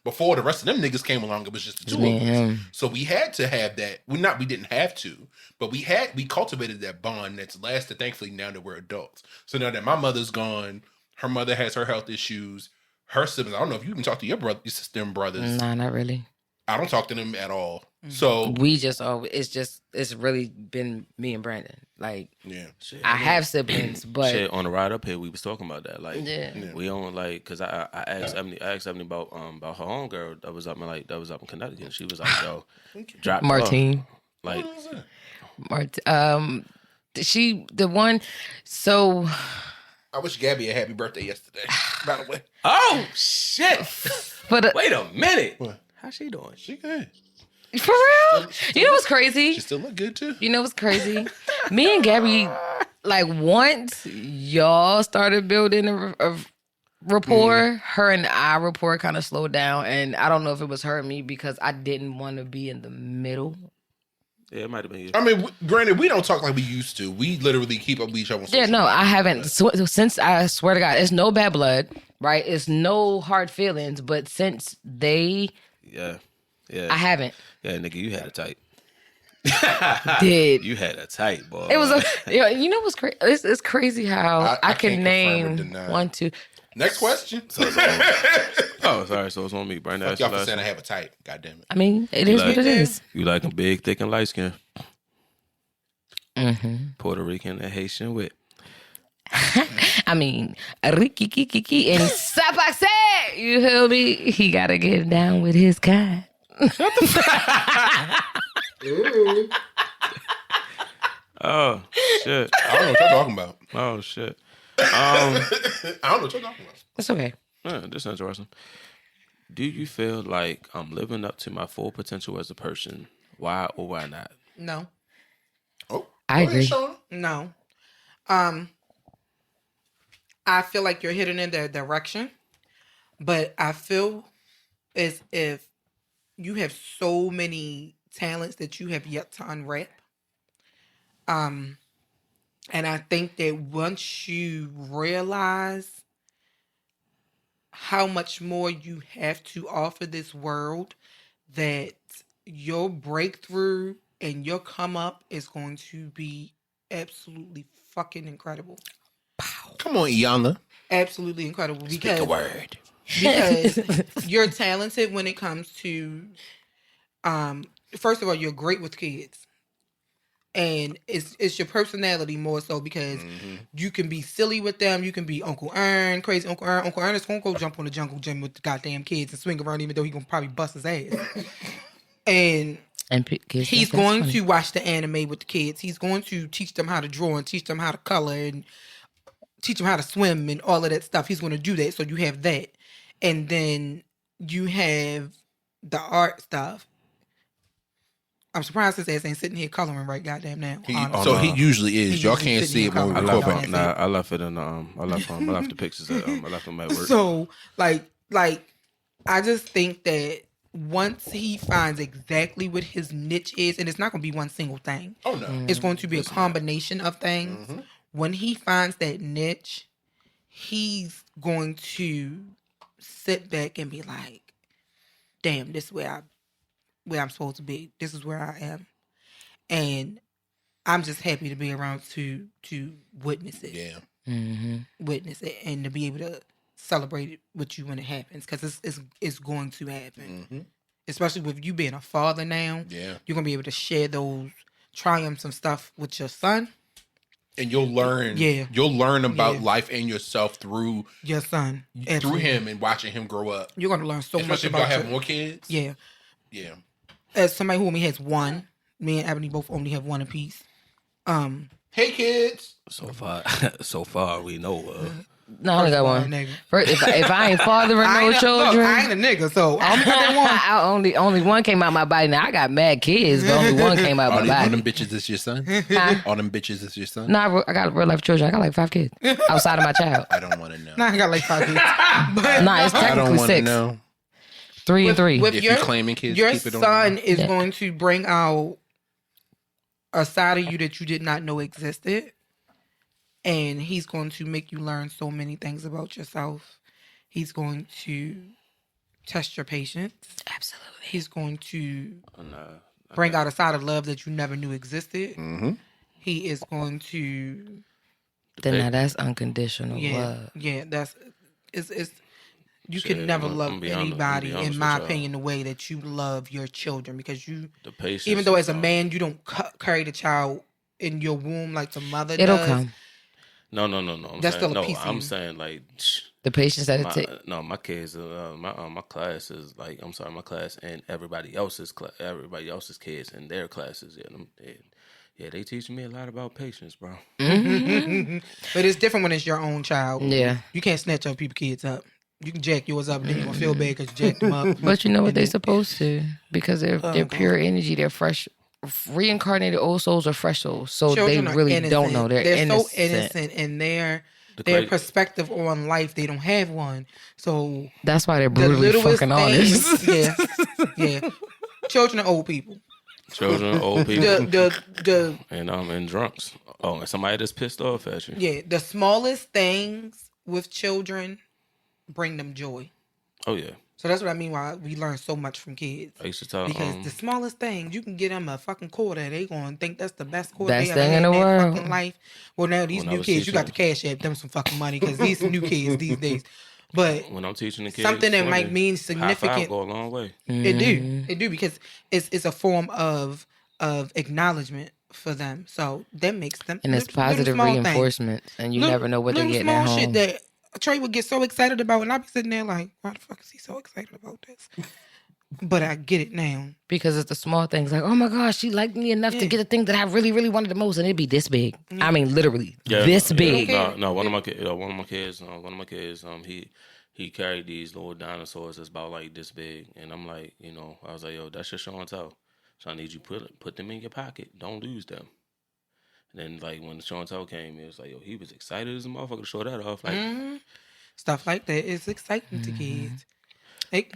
before the rest of them niggas came along. It was just the two of us. So we had to have that. We didn't have to, but we cultivated that bond that's lasted. Thankfully, now that we're adults. So now that my mother's gone, her mother has her health issues. Her siblings. I don't know if you can talk to your sister and brothers.
Nah, not really.
I don't talk to them at all. So
We just it's really been me and Brandon. Like,
yeah.
Shit,
I have siblings, but
shit, on the ride up here, we was talking about that. Like,
Yeah.
we don't like, cause I asked Ebony about her homegirl that was up in Connecticut. And she was like, yo, drop
Martine.
Like,
She the one. So
I wish Gabby a happy birthday yesterday. By the way,
oh shit!
but
Wait a minute.
What?
How's she doing?
she good.
for real, you know what's crazy?
She still look good too.
You know what's crazy? Me and Gabby, like, once y'all started building a rapport, her and I rapport kind of slowed down, and I don't know if it was her or me because I didn't want to be in the middle.
Yeah, it might have been you.
I mean, granted, we don't talk like we used to. We literally keep up with each other. On
Yeah,
social
no,
media.
I haven't. Since, I swear to God, it's no bad blood, right? It's no hard feelings, but since they,
Yeah.
I haven't.
Yeah, nigga, you had a tight.
Did.
You had a tight, boy.
It was you know what's crazy? It's crazy how I
I
can
can't confirm or
name
deny.
1, 2.
Next question.
Oh, sorry. So it's on me. Brian,
Fuck y'all for saying I have a type. God damn it.
I mean, it is what it is.
You like them big, thick, and light skin.
Mm-hmm.
Puerto Rican and Haitian wit.
I mean, Ricky Kiki and Sapase. You feel me? He gotta get down with his kind.
Oh shit!
I don't know what you're talking about.
Oh shit!
I don't know what you're talking about.
It's okay.
This is interesting. Do you feel like I'm living up to my full potential as a person? Why or why not?
No.
Oh,
I agree.
Shauna.
No. I feel like you're heading in that direction, but I feel as if you have so many talents that you have yet to unwrap. And I think that once you realize how much more you have to offer this world, that your breakthrough and your come up is going to be absolutely fucking incredible.
Come on, Iyanla.
Absolutely incredible.
Speak a word.
Because you're talented when it comes to, first of all, you're great with kids. And it's your personality more so because you can be silly with them. You can be Uncle Ern, crazy Uncle Ern. Uncle Ern is going to go jump on the jungle gym with the goddamn kids and swing around even though he's going to probably bust his ass. And he's going to watch the anime with the kids. He's going to teach them how to draw and teach them how to color and teach them how to swim and all of that stuff. He's going to do that. So you have that. And then you have the art stuff. I'm surprised his ass ain't sitting here coloring right goddamn now.
He usually is. Y'all can't see it when we record.
I left it in the I left the pictures at I left them at work.
So like I just think that once he finds exactly what his niche is, and it's not going to be one single thing.
Oh no,
it's going to be a combination of things. Mm-hmm. When he finds that niche, he's going to sit back and be like, "Damn, this is where I'm supposed to be. This is where I am," and I'm just happy to be around to witness it.
Yeah,
witness it, and to be able to celebrate it with you when it happens, because it's going to happen. Especially with you being a father now.
Yeah,
you're gonna be able to share those triumphs and stuff with your son.
And you'll learn. Yeah, you'll learn about life and yourself through
your son,
through him, and watching him grow up.
You're gonna learn so much about.
Especially if y'all have more kids.
Yeah.
Yeah.
As somebody who only has one, me and Ebony both only have one apiece.
Hey kids.
So far we know.
No, I only got one. If I ain't fathering no children,
look, I ain't a nigga, so I only got that one.
only one came out my body. Now I got mad kids, but only one came out my body.
All them bitches is your son? All them bitches is your son?
No, I got real life children. I got like 5 kids outside of my child.
I don't want to know.
No, I got like 5 kids.
But no, it's technically 6.
I don't want to know.
3 and 3.
If you're claiming kids,
your
keep it on.
son is going to bring out a side of you that you did not know existed. And he's going to make you learn so many things about yourself. He's going to test your patience.
Absolutely.
He's going to bring out a side of love that you never knew existed.
Mm-hmm.
He is going to...
Now that's unconditional love.
Yeah, that's... It's you can never love anybody, in my opinion, the way that you love your children. Because you...
The patience.
Even though as a man, you don't carry the child in your womb like the mother
It'll
does.
come.
No.
That's still a piece of you.
I'm saying like
the patience that it takes.
No, my kids, my class is like, I'm sorry, my class and everybody else's kids and their classes. Yeah, they teach me a lot about patience, bro.
Mm-hmm.
But it's different when it's your own child.
Yeah,
you can't snatch other people's kids up. You can jack yours up, and then you're gonna feel bad because you jacked them up.
But you know what they're supposed to, because they're pure energy. They're fresh. Reincarnated old souls are fresh souls, so
children
they really don't know. They're innocent.
So innocent, and their perspective on life, they don't have one. So
that's why they're brutally fucking honest.
Yeah. Children are old people.
Children are old people.
And
drunks. Oh, and somebody that's pissed off at you.
Yeah, the smallest things with children bring them joy.
Oh yeah.
So that's what I mean why we learn so much from kids.
I used to tell
Because the smallest thing, you can get them a fucking quarter, they gonna think that's the best quarter
Best
they ever
thing
had
in the
their
world.
fucking life. Well, now these
When I
new
was
kids, you got the
teaching-
cash app, them some fucking money because these new kids these days. But
when I'm teaching the kids,
something that might mean
high five
significant,
go a long way.
it do because it's a form of acknowledgement for them. So that makes them
And it's
little
positive
small things.
reinforcement, and you never know what they're
little
getting
small
at
shit
home.
that Trey would get so excited about, and I'd be sitting there like, why the fuck is he so excited about this? But I get it now.
Because it's the small things, like, oh my gosh, she liked me enough to get the thing that I really, really wanted the most, and it'd be this big. I mean, literally, this big.
No, one of my kids, he carried these little dinosaurs that's about like this big, and I'm like, I was like, yo, that's your show and tell. So I need you put them in your pocket. Don't lose them. And then like when the show and tell came, it was like, yo, he was excited as a motherfucker to show that off. Like
Stuff like that is exciting to kids. They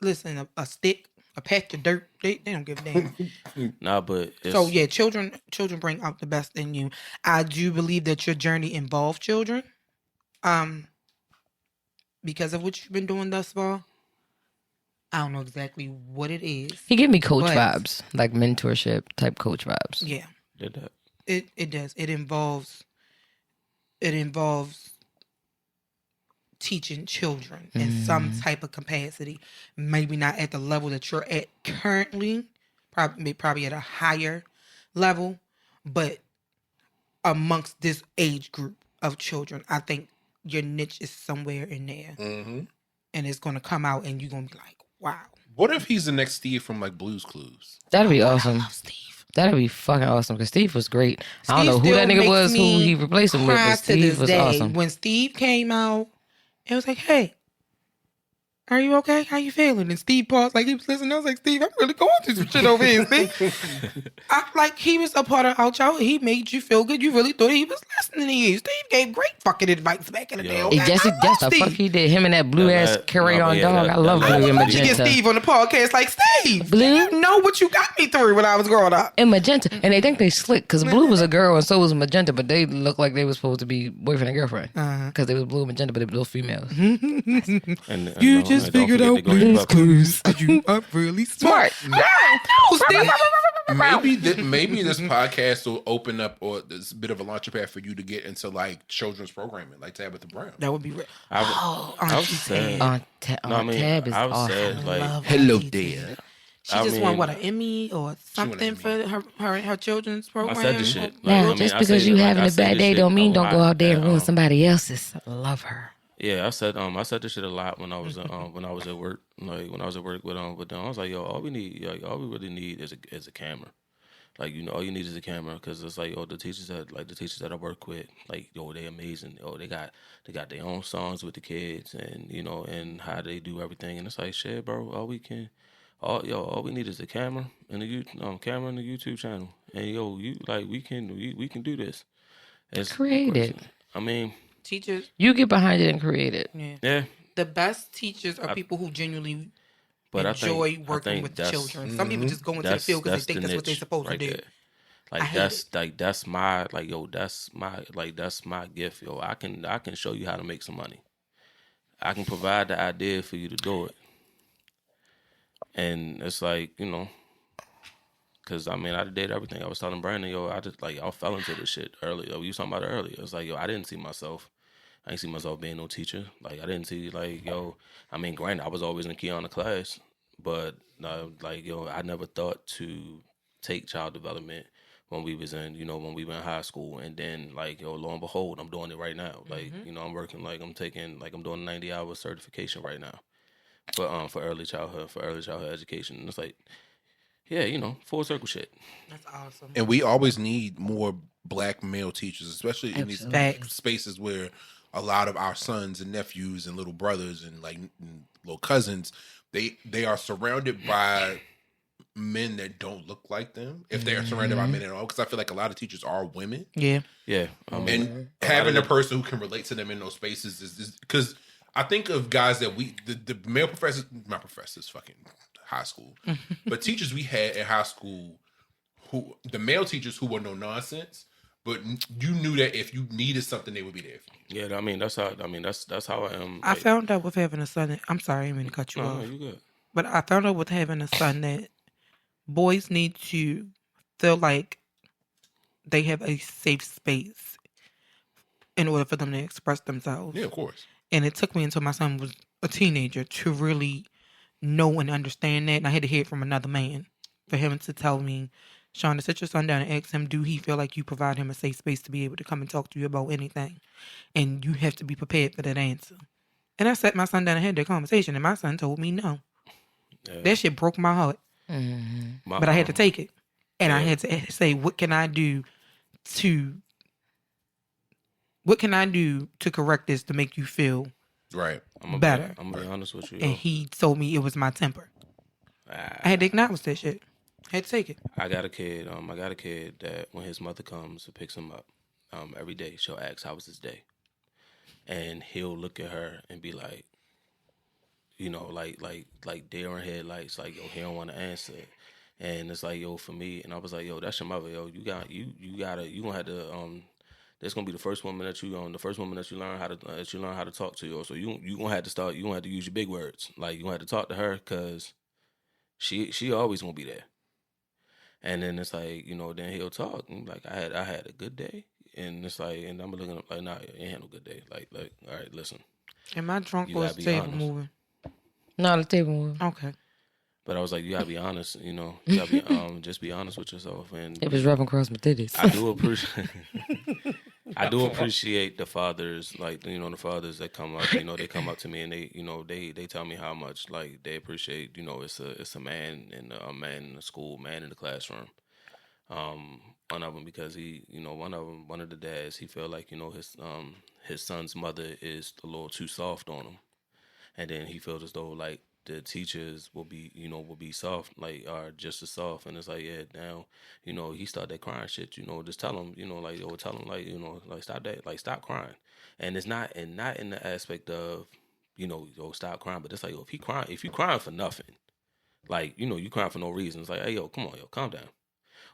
listen, a stick, a patch of dirt, they don't give a damn.
Nah, but
So yeah, children bring out the best in you. I do believe that your journey involved children. Because of what you've been doing thus far. I don't know exactly what it is.
He give me coach
but-
vibes, like mentorship type coach vibes.
Yeah.
did that.
It does. It involves teaching children in some type of capacity. Maybe not at the level that you're at currently, probably at a higher level, but amongst this age group of children, I think your niche is somewhere in there. And it's going to come out and you're going to be like, wow.
What if he's the next Steve from like Blue's Clues?
That'd be awesome.
I love Steve.
That'd be fucking awesome because Steve was great. I don't
Steve
know who that
still
nigga was,
makes
who
me
he replaced him with,
cry
but
to
Steve
this
was
day.
awesome.
When Steve came out, it was like, hey, are you okay? How you feeling? And Steve paused like he was listening. I was like, Steve, I'm really going through some shit over here, Steve. He was a part of our childhood. He made you feel good. You really thought he was listening to you. Steve gave great fucking advice back in the day. Okay?
Yes,
I
that's
love
the fuck
Steve.
he did. Him and that blue ass carry-on dog. I love Blue and
You get
Magenta.
Steve on the podcast like, Steve,
Blue?
you know what you got me through when I was growing up.
And Magenta. And they think they slick because Blue was a girl and so was Magenta, but they look like they were supposed to be boyfriend and girlfriend. Because they was Blue and Magenta, but they were both females.
And
You just figured out Blue's Clues. You are really smart. No, Steve.
Maybe this podcast will open up, or this bit of a launch pad for you to get into like children's programming, like Tabitha Brown.
That would be real.
I was sad.
Tab is
I was
awesome.
sad. Like,
Hello there.
She just won an Emmy or something for her children's program.
I said the shit.
Now,
Like,
just
I
because
say
you
that,
having
I
a
say
bad
this
day
shit
don't mean
a
don't go
lot,
out there and
that,
ruin somebody else's. Love her.
Yeah, I said this shit a lot when I was at work. Like when I was at work with them, I was like, yo, all we really need is a camera. Like, all you need is a camera, because it's like, the teachers that I work with, like, they amazing. They got their own songs with the kids, and and how they do everything. And it's like, shit, bro, all we need is a camera and the YouTube channel. And we can do this.
Create it.
I mean,
Teachers.
You get behind it and create it.
yeah.
The best teachers are people who genuinely enjoy working with children. Some people just go into the field because they think that's what they're supposed to do.
There. That's my gift, yo. I can show you how to make some money. I can provide the idea for you to do it. And it's like, because I did everything. I was telling Brandon, I fell into this shit earlier. We was talking about it earlier. It's like, I didn't see myself being no teacher. Like, I didn't see, granted, I was always in Kiana class, but, I never thought to take child development when we was in, when we were in high school. And then, lo and behold, I'm doing it right now. I'm working, I'm doing a 90-hour certification right now for early childhood education. And it's like, yeah, full circle shit.
That's awesome.
And we always need more black male teachers, especially in these spaces where a lot of our sons and nephews and little brothers and little cousins, they are surrounded by men that don't look like them. If they are surrounded by men at all, because I feel like a lot of teachers are women.
Yeah.
And having a person who can relate to them in those spaces is because I think of guys that the male professors, my professors, fucking high school, but teachers we had in high school, the male teachers who were no nonsense, but you knew that if you needed something, they would be there for you.
Yeah, I mean that's how I am.
I found out with having a son. I'm sorry, I didn't mean to cut you off.
No, you good.
But I found out with having a son that boys need to feel like they have a safe space in order for them to express themselves.
Yeah, of course.
And it took me until my son was a teenager to really know and understand that. And I had to hear it from another man for him to tell me, Shauna, sit your son down and ask him, do he feel like you provide him a safe space to be able to come and talk to you about anything? And you have to be prepared for that answer. And I sat my son down and had that conversation, and my son told me no. Yeah. That shit broke my heart. Mm-hmm. But I had to take it. And I had to say, what can I do to correct this to make you feel better?
I'm gonna be honest with you.
And he told me it was my temper. I had to acknowledge that shit. I had to take it.
I got a kid that when his mother comes and picks him up, every day she'll ask how was his day, and he'll look at her and be like, you know, like deer in headlights, like, yo, he don't want to answer. And it's like, yo, for me, and I was like, yo, that's your mother, yo. You gonna have to that's gonna be the first woman that you learn how to talk to, yo. So you gonna have to use your big words. Like, you gonna have to talk to her, cause she always gonna be there. And then it's like, you know, then he'll talk and like, I had a good day. And it's like, and I'm looking up like, nah, you ain't had no good day. Like, all right, listen.
Am I drunk or is the table moving?
No, the table moving.
Okay.
But I was like, you gotta be honest, you know. You gotta be just be honest with yourself. And
it was rubbing across my titties.
I do appreciate the fathers, like, you know, the fathers that come up, you know, they come up to me and they, you know, they tell me how much, like, they appreciate, you know, it's a man in the school, man in the classroom. One of them, because he, you know, one of the dads, he felt like, you know, his son's mother is a little too soft on him. And then he feels as though, like, the teachers will be soft, like, are just as soft. And it's like, yeah, now, you know, he started that crying shit, you know, just tell him, you know, like, or tell him, like, you know, like, stop that, like, stop crying. And it's not in the aspect of, you know, stop crying, but it's like, yo, if you crying for nothing, like, you know, you crying for no reason, it's like, hey, yo, come on, yo, calm down.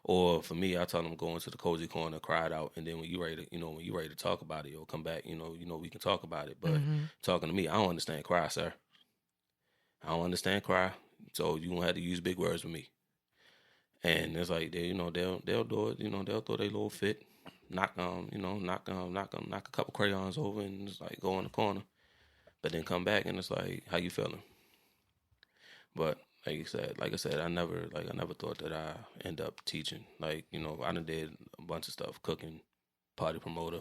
Or for me, I tell them, go into the cozy corner, cry it out, and then when you ready to talk about it, yo, come back, you know, we can talk about it. But talking to me, I don't understand cry, sir. I don't understand cry, so you gonna have to use big words with me. And it's like, they'll do it, you know, they'll throw their little fit, knock a couple crayons over, and it's like, go in the corner, but then come back and it's like, how you feeling? But like I said, I never thought that I end up teaching. Like, you know, I done did a bunch of stuff, cooking, party promoter.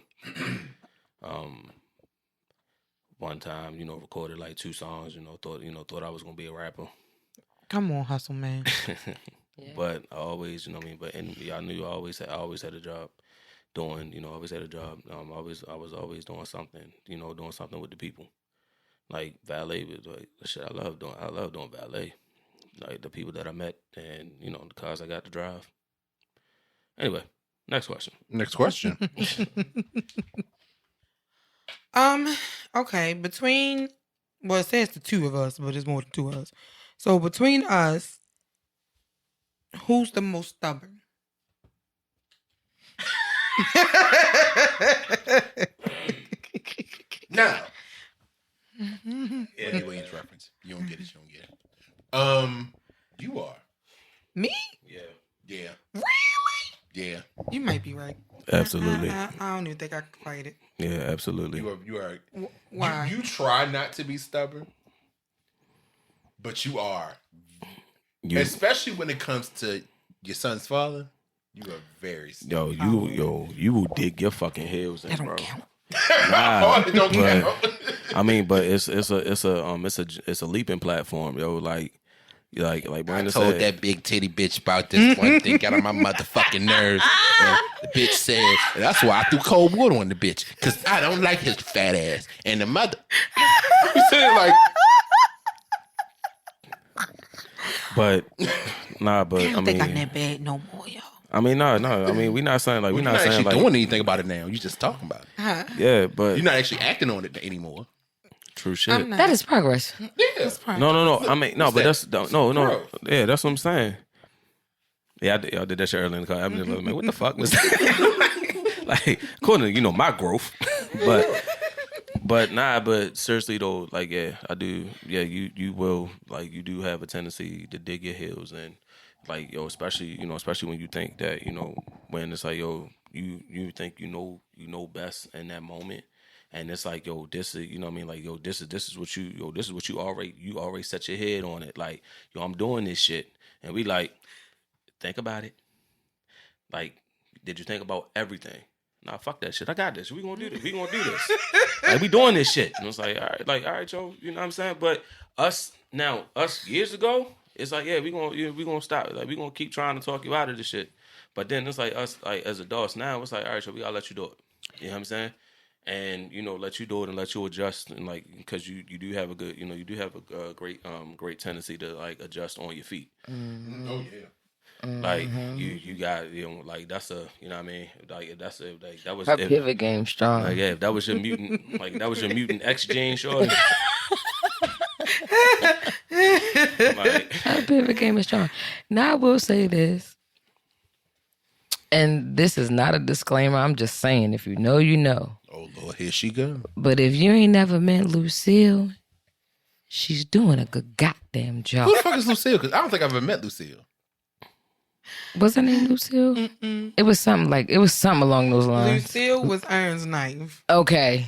One time, you know, recorded like 2 songs, you know, thought I was gonna be a rapper.
Come on, hustle, man.
Yeah. But I always, you know what I mean, but and y'all knew I always had a job doing, you know, I always had a job. I was always doing something, you know, doing something with the people. Like valet was like shit I love doing valet. Like the people that I met and, you know, the cars I got to drive. Anyway, next question.
Okay, it says the 2 of us, but it's more than 2 of us. So between us, who's the most stubborn?
Now, Eddie Williams reference. You don't get it. You are.
Me?
Yeah.
Really?
Yeah.
You might be right.
Absolutely.
I don't even think I can fight it.
Yeah, absolutely.
You are.
Why?
You try not to be stubborn, but you are. Especially when it comes to your son's father, you are very stubborn.
You will dig your fucking heels in, bro.
Count.
Nah,
it don't count.
I mean, but it's a leaping platform, yo. Like Brandon said,
I told that big titty bitch about this one thing, got on my motherfucking nerves. And the bitch said, that's why I threw cold water on the bitch, because I don't like his fat ass. And the mother, you said like,
but
I don't think I'm that bad no more, yo.
I mean, no. I mean, we're not saying like
you're not actually doing anything about it now. You just talking about it.
Huh?
Yeah, but
you're not actually acting on it anymore.
True shit.
That is progress.
Yeah.
That's progress.
No. I mean, no, but that's no. Yeah, that's what I'm saying. Yeah, I did that shit earlier in the car. I'm just like, man, what the fuck was that? like according to my growth, but seriously though, like I do, you will like you do have a tendency to dig your heels and like especially when you think that when it's like you think you know best in that moment. And it's like, this is, what I mean? Like, this is what you already set your head on it. Like, I'm doing this shit. And we like, think about it. Like, did you think about everything? Nah, fuck that shit. I got this. We gonna do this. Like, we doing this shit. And it's like, all right, Joe, you know what I'm saying? But us years ago, it's like, we gonna stop. Like, we gonna keep trying to talk you out of this shit. But then it's like us, like, as adults now, it's like, all right, Joe, we gotta let you do it. You know what I'm saying? And let you do it and let you adjust and like because you do have a good a great tendency to like adjust on your feet.
Mm-hmm.
Oh yeah.
Like you got like that's a what I mean like that's a like that was
her pivot game strong.
Like if that was your mutant X gene, sure. Like,
her pivot game is strong. Now I will say this. And this is not a disclaimer. I'm just saying, if you know, you know.
Oh, Lord, here she go.
But if you ain't never met Lucille, she's doing a good goddamn job.
Who the fuck is Lucille? Because I don't think I've ever met Lucille.
What's her name, Lucille? It was something along those lines.
Lucille was Iron's knife.
Okay.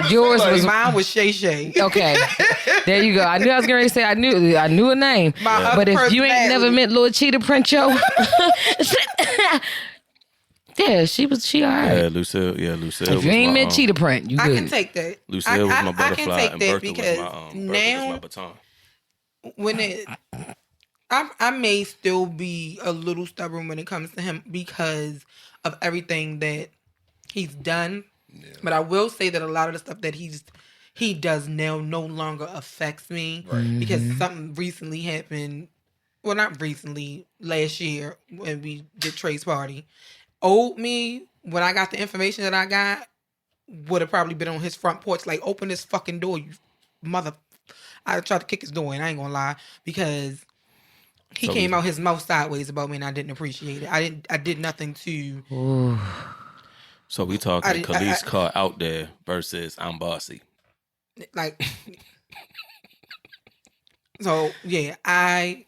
Yours was
mine was Shay Shay.
okay. There you go. I knew I was going to say I knew a name. But if you ain't never met Lord Cheetah Print, yo. Yeah, she all right.
yeah, Lucille.
If you ain't met Cheetah Print, you good.
I can take that.
Lucille was my butterfly,
I can take
and
that
Bertha
because
was
now
my baton.
when I may still be a little stubborn when it comes to him because of everything that he's done. Yeah. But I will say that a lot of the stuff that he does now no longer affects me because something recently happened. Well, not recently, last year when we did Trey's party. Old me, when I got the information that I got, would have probably been on his front porch, like, open this fucking door, you mother. I tried to kick his door, and I ain't gonna lie, because he came out his mouth sideways about me, and I didn't appreciate it. I did nothing to.
Ooh.
So we talking Khalees car out there versus I'm bossy.
Like, so yeah, I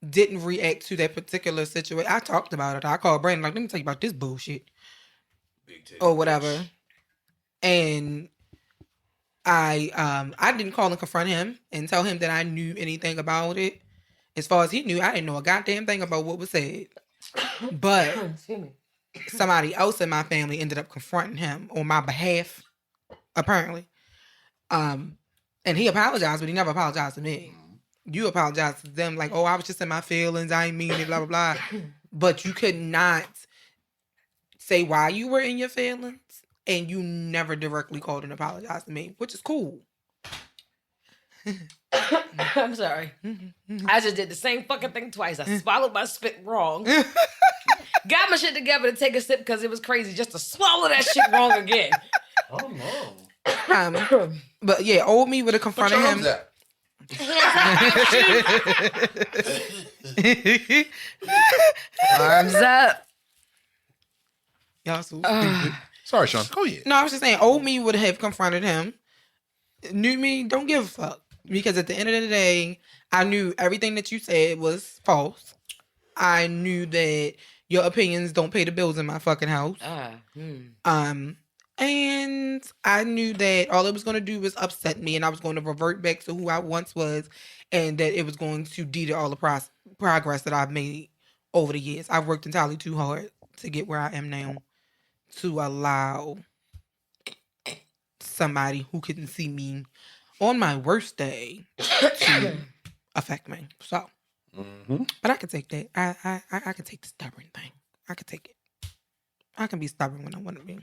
didn't react to that particular situation. I talked about it. I called Brandon, like, let me tell you about this bullshit. Or whatever. And I didn't call and confront him and tell him that I knew anything about it. As far as he knew, I didn't know a goddamn thing about what was said. But somebody else in my family ended up confronting him on my behalf, apparently. And he apologized, but he never apologized to me. You apologize to them like, oh, I was just in my feelings. I ain't mean it, blah, blah, blah. But you could not say why you were in your feelings, and you never directly called and apologized to me, which is cool.
I'm sorry. I just did the same fucking thing twice. I swallowed my spit wrong. Got my shit together to take a sip because it was crazy just to swallow that shit wrong again.
Oh, no.
But yeah, old me would have confronted him.
Arms up.
Y'all so stupid.
Sorry, Sean. Go ahead.
No, I was just saying, old me would have confronted him. New me, don't give a fuck. Because at the end of the day, I knew everything that you said was false. I knew that your opinions don't pay the bills in my fucking house. And I knew that all it was going to do was upset me, and I was going to revert back to who I once was, and that it was going to deter all the progress that I've made over the years. I've worked entirely too hard to get where I am now to allow somebody who couldn't see me on my worst day to affect me. So, but I can take that. I can take the stubborn thing. I can take it. I can be stubborn when I want to be.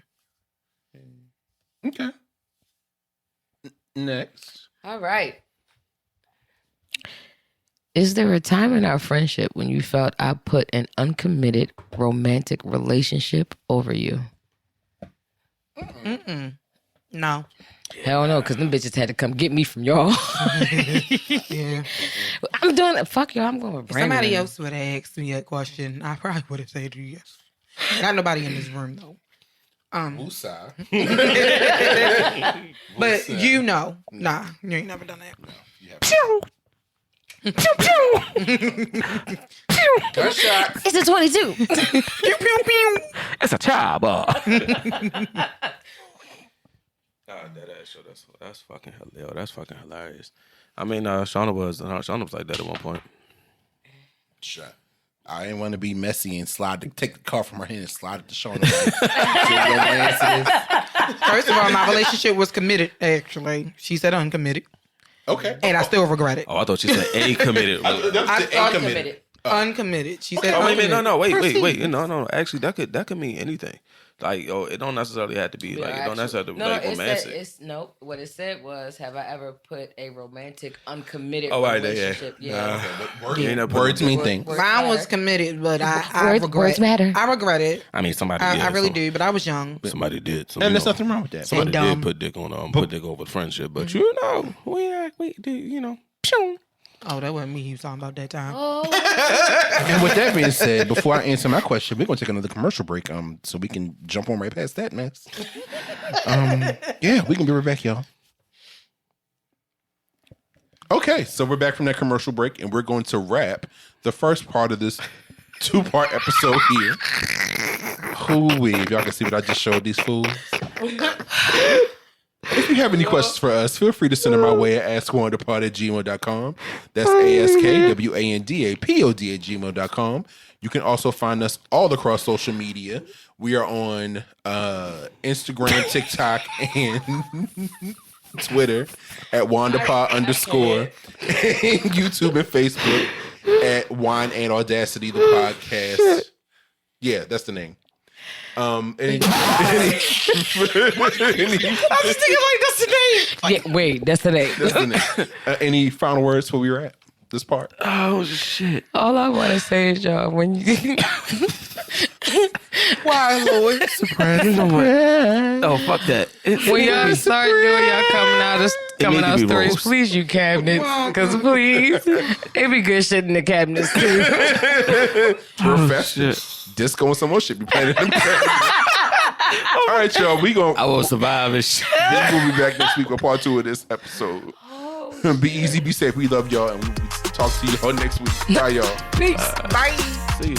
Okay. Next.
All right. Is there a time in our friendship when you felt I put an uncommitted romantic relationship over you?
No.
Hell no, because them bitches had to come get me from y'all.
Yeah.
I'm doing it. Fuck y'all. I'm going with
If
Brandon.
somebody else would have asked me a question, I probably would have said yes. Not nobody in this room, though.
Woosah.
But
Woosah.
you know, nah, you ain't never done that.
No, you haven't. Gunshot.
It's a 22.
Pew, pew, pew.
It's a child, boy. That's fucking hilarious. That's fucking hilarious. I mean, Shauna was like that at one point.
Shut. I didn't want to be messy and take the car from her hand and slide it to Shauna.
First of all, my relationship was committed, actually. She said uncommitted.
Okay.
And I still regret it.
Oh, I thought she said a committed.
Uncommitted.
Uncommitted. She said
Oh, wait,
uncommitted.
no, wait. No. Actually, that could mean anything. Like, it don't necessarily have to be like it don't necessarily be like romantic.
What it said was, have I ever put a romantic uncommitted
Right,
relationship?
yeah.
Words mean things.
Mine was committed, but I regret.
Words matter.
I regret it.
I mean, somebody did.
I really do, but I was young.
Somebody did.
And there's nothing wrong with that.
Somebody
dumb.
did put dick over friendship, but you know, we did, you know. Pew.
Oh, that wasn't me he was talking about that time.
And with that being said, before I answer my question, we're gonna take another commercial break, so we can jump on right past that mess. Yeah, we can be right back, y'all. Okay, so we're back from that commercial break, and we're going to wrap the first part of this 2-part episode here. Hoo-wee, if y'all can see what I just showed these fools. If you have any questions for us, feel free to send them our way at askwandapod@gmail.com. That's ASKWANDAPOD@gmail.com. You can also find us all across social media. We are on Instagram, TikTok, and Twitter at WandaPod_ and YouTube and Facebook at Wine and Audacity, the podcast. Yeah, that's the name.
I was thinking like that's the name.
Yeah, wait, that's the name.
That's the name. Any final words before we wrap this part?
Oh shit!
All I want to say is, y'all, when you
Why, Lord?
Oh fuck that!
when y'all start doing y'all coming out stories,
roast.
please you cabinets, because please, it be good shit in the cabinets too.
Professional. Disco and some more shit be playing in them cabinets. All right, y'all.
I will survive this shit.
Then we'll be back next week with part 2 of this episode. Be easy, be safe. We love y'all, and we'll talk to y'all next week. Bye, y'all.
Peace.
Bye.
See you.